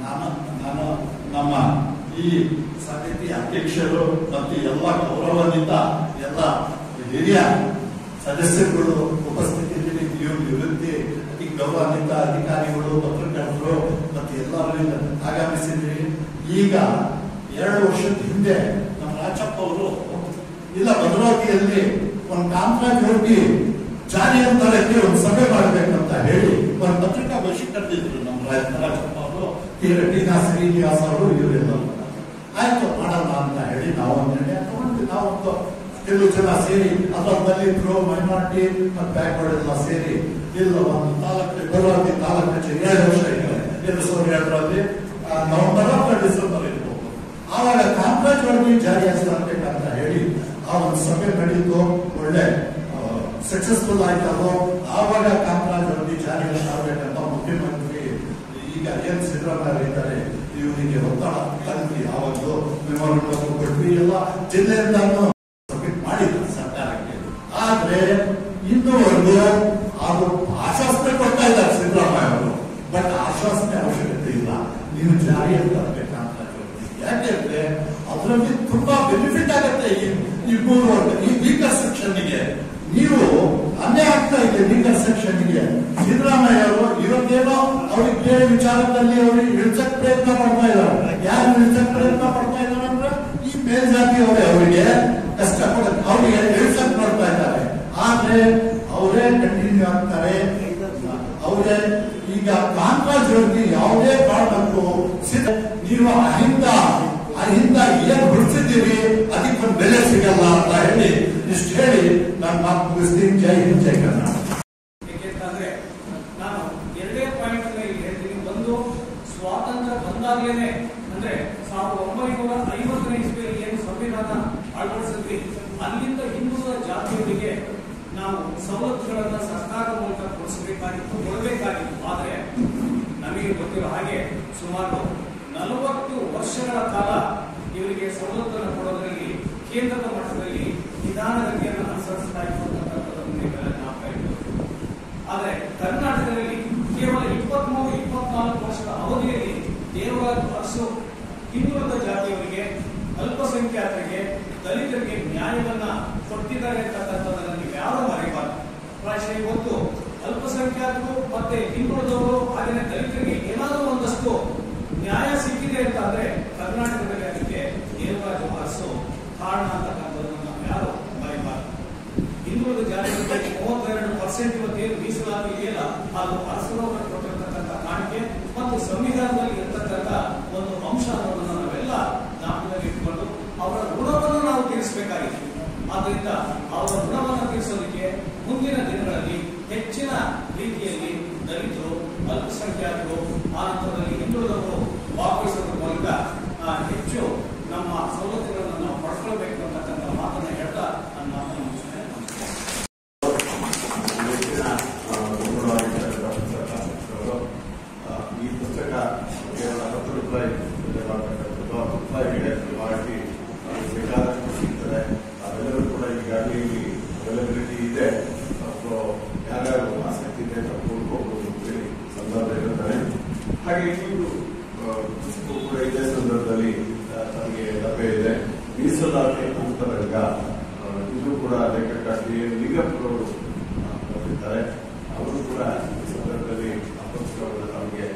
ನಾನು ನಮ್ಮ ಈ ಸಮಿತಿ ಅಧ್ಯಕ್ಷರು ಮತ್ತು ಎಲ್ಲ ಗೌರವಾನ್ವಿತ ಎಲ್ಲ ಹಿರಿಯ ಸದಸ್ಯರುಗಳು ಉಪಸ್ಥಿತಿಯಲ್ಲಿ ನೀವು ನಿವೃತ್ತಿ ಗೌರವಾನ್ವಿತ ಅಧಿಕಾರಿಗಳು, ಪತ್ರಕರ್ತರು ಮತ್ತು ಎಲ್ಲರೂ ಆಗಮಿಸಿದ್ರಿ. ಈಗ 2 ವರ್ಷದ ಹಿಂದೆ ನಮ್ಮ ರಾಜಪ್ಪ ಅವರು ಇಲ್ಲ ಭದ್ರಾವತಿಯಲ್ಲಿ ಒಂದು ಕಾಮರಾಜ್ ಹೋಗಿ ಜಾರಿ ಅಂತರಕ್ಕೆ ಒಂದು ಸಭೆ ಮಾಡಬೇಕಂತ ಹೇಳಿ ಒಂದು ಪತ್ರಿಕಾಗೋಷ್ಠಿ ಕರೆದಿದ್ರು ನಮ್ಮ ರಾಜಪ್ಪ ಅವರು, ಶ್ರೀನಿವಾಸ ಅವರು, ಇವರೆಲ್ಲ ಆಯ್ತು ಮಾಡೋಣ ಅಂತ ಹೇಳಿ ನಾವು ನಿರ್ಣಯ ತಗೊಂಡ್ವಿ. ನಾವೊಂದು ಕೆಲವು ಜನ ಸೇರಿ ಅಥವಾ ದಲಿತರು, ಮೈನಾರಿಟಿ ಮತ್ತು ಬ್ಯಾಕ್ವರ್ಡ್ ಎಲ್ಲ ಸೇರಿ ಇಲ್ಲ ಒಂದು ಭದ್ರಾವತಿ ತಾಲೂಕು ಕಚೇರಿ 2 ವರ್ಷ ಈಗ 2007ರಲ್ಲಿ ನವೆಂಬರ್ ಅಥವಾ ಡಿಸೆಂಬರ್ ಇರ್ಬೋದು. ಆವಾಗ ಕಾಮರಾಜ್ ವರದಿ ಜಾರಿಯಾಗಬೇಕಂತ ಹೇಳಿ ಆ ಒಂದು ಸಭೆ ನಡೀತು. ಒಳ್ಳೆ ಸಕ್ಸಸ್ಫುಲ್ ಆಯ್ತಲ್ಲೋ. ಆವಾಗ ಕಾಮರಾಜ್ ವರದಿ ಜಾರಿಯಾಗಬೇಕಂತ ಮುಖ್ಯಮಂತ್ರಿ ಈಗ ಏನ್ ಸಿದ್ದರಾಮಯ್ಯ ಇದ್ದಾರೆ ಇವರಿಗೆ ಒತ್ತಡ ತಂದು ಯಾವಾಗಲೂ ಮೆಮೊರಂಡಮ್ ಕೊಟ್ವಿ. ಎಲ್ಲ ಜಿಲ್ಲೆಯಿಂದಾನು ಸಬ್ಮಿಟ್ ಮಾಡಿದ್ರು ಸರ್ಕಾರಕ್ಕೆ. ಆದ್ರೆ ಇನ್ನೂವರೆಗೂ ಅದು ಆಶ್ವಾಸನೆ ಕೊಡ್ತಾ ಇದ್ದಾರೆ ಸಿದ್ದರಾಮಯ್ಯ ಅವರು. ಬಟ್ ಆಶ್ವಾಸನೆ ಅವಶ್ಯಕತೆ ಇಲ್ಲ, ನೀವು ಜಾರಿಯಲ್ಲಿ ತರಬೇಕಂತ. ಯಾಕೆಂದ್ರೆ ಅದರಲ್ಲಿ ತುಂಬಾ ಬೆನಿಫಿಟ್ ಆಗುತ್ತೆ ಈ 3 ವರ್ಷ ಈ ವೀಕರ್ ಸೆಕ್ಷನ್ಗೆ. ನೀವು ಅನ್ಯಾಯ ಆಗ್ತಾ ಇದೆ ವೀಕರ್ ಸೆಕ್ಷನ್ಗೆ. ಸಿದ್ದರಾಮಯ್ಯ ಅವರು ಇವತ್ತೇನೋ ಅವ್ರಿಗೆ ಬೇರೆ ವಿಚಾರದಲ್ಲಿ ಅವ್ರಿಗೆ ಇಳಿಸಕ್ ಪ್ರಯತ್ನ ಪಡ್ತಾ ಇದ್ದಾರೆ. ಯಾರು ಇಳಿಸಕ್ ಪ್ರಯತ್ನ ಪಡ್ತಾ ಇದ್ದಾರೆ ಅಂದ್ರೆ ಈ ಮೇಲ್ಜಾತಿಯವರೇ ಅವರಿಗೆ ಕಷ್ಟ ಕೊಡುತ್ತೆ, ಅವರಿಗೆ ಇಳಿಸಕ್ ಮಾಡ್ತಾ ಇದ್ದಾರೆ. ಆದ್ರೆ ಅವರೇ ಕಂಟಿನ್ಯೂ ಆಗ್ತಾರೆ. ಅವರೇ ಈಗ ಕಾಮರಾಜ್ ವರದಿ ಯಾವುದೇ ಕಾರಣಕ್ಕೂ ನೀವು ಅಹಿಂದ ಏನ್ ಹುಡ್ಸಿದ್ದೀವಿ ಅದಕ್ಕೊಂದು ಬೆಲೆ ಸಿಗಲ್ಲ ಅಂತ ಹೇಳಿ ಇಷ್ಟು ಹೇಳಿ ನಾನು ಮಾತು ಮುಗಿಸ್ತೀನಿ. ಜೈ ಹಿಂದ್, ಜೈ ಕರ್ನಾಟಕ. ಯಾಕೆಂತಂದ್ರೆ ನಾನು 2 ಪಾಯಿಂಟ್ ಹೇಳ್ತೀನಿ. ಒಂದು, ಸ್ವಾತಂತ್ರ್ಯ ಬಂದಾಗ್ಲೇನೆ ಅಂದ್ರೆ 1950ನೇ ಇಸ್ವಿಯಲ್ಲಿ ಏನು ಸಂವಿಧಾನ ಅಳವಡಿಸಿದ್ವಿ, ಅಲ್ಲಿಂದ ಹಿಂದುಳಿದ ಜಾತಿಯವರಿಗೆ ನಾವು ಸವಲತ್ತುಗಳನ್ನ ಸರ್ಕಾರದ ಮೂಲಕ ಕೊಡಬೇಕಾಗಿತ್ತು. ಆದ್ರೆ ನಮಗೆ ಗೊತ್ತಿರೋ ಹಾಗೆ ಸುಮಾರು 40 ವರ್ಷಗಳ ಕಾಲ ಇವರಿಗೆ ಸವಲತ್ತನ್ನು ಕೊಡೋದ್ರಲ್ಲಿ ಕೇಂದ್ರದ ಮಟ್ಟದಲ್ಲಿ ನಿಧಾನಗತಿಯನ್ನು ಅನುಸರಿಸ್ತಾ ಇತ್ತು. ಆದ್ರೆ ಕರ್ನಾಟಕದಲ್ಲಿ ಕೇವಲ 23-24 ವರ್ಷದ ಅವಧಿಯಲ್ಲಿ ದೇವರಾಜ ಅರಸು ಹಿಂದುಳಿದ ಜಾತಿಯವರಿಗೆ, ಅಲ್ಪಸಂಖ್ಯಾತರಿಗೆ, ದಲಿತರಿಗೆ ನ್ಯಾಯವನ್ನ ಕೊಟ್ಟಿದ್ದಾರೆ ಅಂತಕ್ಕಂಥದ್ದನ್ನು ನೀವು ಯಾರು ಮರೆಯಬಾರದು. ಪ್ರಾಯಶಃ ಇವತ್ತು ಅಲ್ಪಸಂಖ್ಯಾತರು ಮತ್ತೆ ಹಿಂದುಳಿದವರು ಹಾಗೆಯೇ ದಲಿತರಿಗೆ ಏನಾದರೂ ಒಂದಷ್ಟು ನ್ಯಾಯ ಸಿಕ್ಕಿದೆ ಅಂತ ಅಂದ್ರೆ ಕರ್ನಾಟಕದಲ್ಲಿ ಅದಕ್ಕೆ ದೇವರಾಜ ಅರಸು ಕಾರಣ ಅಂತಕ್ಕಂಥದ್ದನ್ನು ನಾವು ಯಾರು ಮರೆಯಬಾರದು. ಹಿಂದುಳಿದ ಜಾತಿಗಳಿಗೆ 32% ಇವತ್ತೇನು ಮೀಸಲಾತಿ ಇದೆಯಲ್ಲ, ಅದು ಅರಸರವರು ಕೊಟ್ಟಿರತಕ್ಕಂಥ ಕಾಣಿಕೆ ಮತ್ತು ಸಂವಿಧಾನದಲ್ಲಿ ಇರತಕ್ಕಂಥ ಒಂದು ಅಂಶ ಅನ್ನೋದನ್ನು ನಾವೆಲ್ಲ ಜ್ಞಾಪಕದಲ್ಲಿ ಇಟ್ಕೊಂಡು ಅವರ ಋಣವನ್ನು ನಾವು ತೀರಿಸಬೇಕಾಗಿದೆ. ಆದ್ದರಿಂದ ಅವರ ಋಣವನ್ನು ತೀರಿಸೋದಕ್ಕೆ ಮುಂದಿನ ದಿನಗಳಲ್ಲಿ ಹೆಚ್ಚಿನ ರೀತಿಯಲ್ಲಿ ದಲಿತರು, ಅಲ್ಪಸಂಖ್ಯಾತರು, ಆನಂತರದಲ್ಲಿ ಹಿಂದುಳಿದವರು ಭಾಗವಹಿಸೋದ್ರ ಮೂಲಕ ಹೆಚ್ಚು ನಮ್ಮ ಸವಲತ್ತುಗಳನ್ನು ನಾವು ಪಡ್ಕೊಳ್ಬೇಕು ಅಂತಕ್ಕಂಥ ಮಾತನ್ನು ಹೇಳ್ತಾ ನನ್ನ ಮಾತನ್ನು ಮುಗಿಸ್ತೇನೆ. ಈ ಪುಸ್ತಕ ಕೇವಲ 10 ರೂಪಾಯಿ ಮಾಡಿ ಬೇಕಾದಷ್ಟು ಸಿಗ್ತದೆ. ಅವೆಲ್ಲರೂ ಕೂಡ ಈಗಾಗಲೇ ಇಲ್ಲಿ ಅವೈಲಬಿಲಿಟಿ ಇದೆ. ಯಾರ್ಯಾರು ಆಸಕ್ತಿ ಇದೆ ಕೂಡ್ಕೋಬಹುದು ಅಂತೇಳಿ ಸಂದರ್ಭ ಇರುತ್ತಾರೆ. ಹಾಗೆ ಇನ್ನೊಂದು ಪುಸ್ತಕ ಕೂಡ ಇದೇ ಸಂದರ್ಭದಲ್ಲಿ ತಮಗೆ ಲಭ್ಯ ಇದೆ. ಮೀಸಲಾತಿ ಅಂತರಂಗ, ಇದು ಕೂಡ ಲೇಖಕ ಲಿಂಗಪ್ಪರವರು ಬರೆದಿದ್ದಾರೆ. ಅವರು ಕೂಡ ಈ ಸಂದರ್ಭದಲ್ಲಿ ಆ ಪುಸ್ತಕವನ್ನು ತಮಗೆ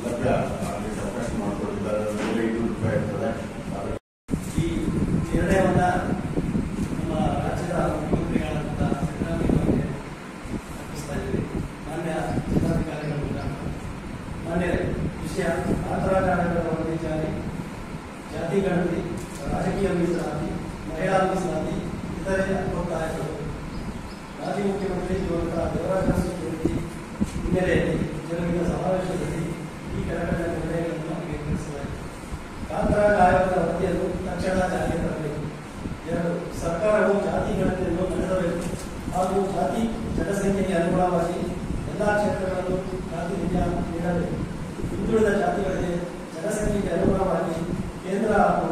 ಲಭ್ಯ ಆಗಲಿಕ್ಕೆ ಅವಕಾಶ ಮಾಡಿಕೊಟ್ಟಿದ್ದಾರೆ. ಅದರಲ್ಲಿ 200 ರೂಪಾಯಿ ಇರ್ತದೆ. ಈ ನಿರ್ಣಯವನ್ನ ನಮ್ಮ ರಾಜ್ಯದ ಮುಖ್ಯಮಂತ್ರಿಗಳಾದಂತಹ ಸಿದ್ದರಾಮಯ್ಯ ಅವರಿಗೆ ಅರ್ಪಿಸ್ತಾ ಇದ್ದೀವಿ. ಮಾನ್ಯ ಜಿಲ್ಲಾಧಿಕಾರಿಗಳ ಮಾನ್ಯ ವಿಷಯ ಅಂತರಾಜಾಡಳಿತ ವರದಿ ಜಾರಿ, ಜಾತಿ ಗಣತಿ, ರಾಜಕೀಯ ಮೀಸಲಾತಿ, ಮಹಿಳಾ ಮೀಸಲಾತಿ, ಇತರೆ ಒತ್ತಾಯಗಳು. ಮಾಜಿ ಮುಖ್ಯಮಂತ್ರಿ ದೇವರಾಜ ಅರಸು ವರದಿ ಹಿನ್ನೆಲೆಯಲ್ಲಿ ಜರುಗಿದ ಸಮಾವೇಶದಲ್ಲಿ ಈ ಕೆಳಕಂಡ ನಿರ್ಣಯಗಳನ್ನು ನಿರ್ಧರಿಸಲಾಯಿತು. ಕಾಂತರಾಜ ಆಯೋಗದ ವರದಿಯನ್ನು ತಕ್ಷಣ ಜಾರಿಗೆ ತರಬೇಕು. 2, ಸರ್ಕಾರವು ಜಾತಿ ಗಣತಿಯನ್ನು ನಡೆಸಬೇಕು ಹಾಗೂ ಜಾತಿ ಜನಸಂಖ್ಯೆಗೆ ಅನುಗುಣವಾಗಿ ಎಲ್ಲಾ ಕ್ಷೇತ್ರಗಳಲ್ಲೂ ಪ್ರಾತಿನಿಧ್ಯ ನೀಡಬೇಕು. ಹಿಂದುಳಿದ ಜಾತಿಗಳಿಗೆ ಜನಸಂಖ್ಯೆಗೆ ಅನುಗುಣವಾಗಿ ಕೇಂದ್ರ ಹಾಗೂ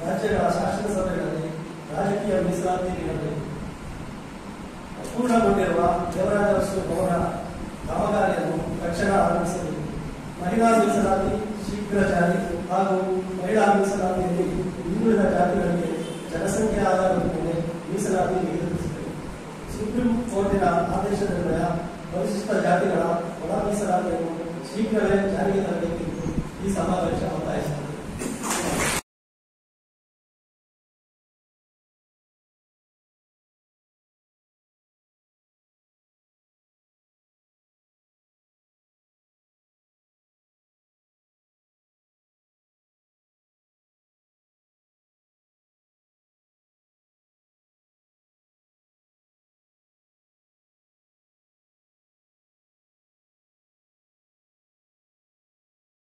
ರಾಜ್ಯಗಳ ಶಾಸನಸಭೆಗಳಲ್ಲಿ ರಾಜಕೀಯ ಮೀಸಲಾತಿ ನೀಡಬೇಕು. ಪೂರ್ಣಗೊಂಡಿರುವ ದೇವರಾಜ ಅರಸು ಭವನ ಮಹಿಳಾ ಮೀಸಲಾತಿ ಶೀಘ್ರ ಜಾರಿ ಹಾಗೂ ಮಹಿಳಾ ಮೀಸಲಾತಿಯಲ್ಲಿ ಹಿಂದುಳಿದ ಜಾತಿಗಳಿಗೆ ಜನಸಂಖ್ಯೆ ಆಧಾರದ ಮೇಲೆ ಮೀಸಲಾತಿ ನಿಗದಿಪಡಿಸಿದೆ. ಸುಪ್ರೀಂ ಕೋರ್ಟಿನ ಆದೇಶದನ್ವಯ ಪರಿಶಿಷ್ಟ ಜಾತಿಗಳ ಒಳ ಮೀಸಲಾತಿಯನ್ನು ಶೀಘ್ರವೇ ಜಾರಿಗೆ ತರಬೇಕೆಂದು ಈ ಸಮಾವೇಶ ಒತ್ತಾಯಿಸಿದೆ.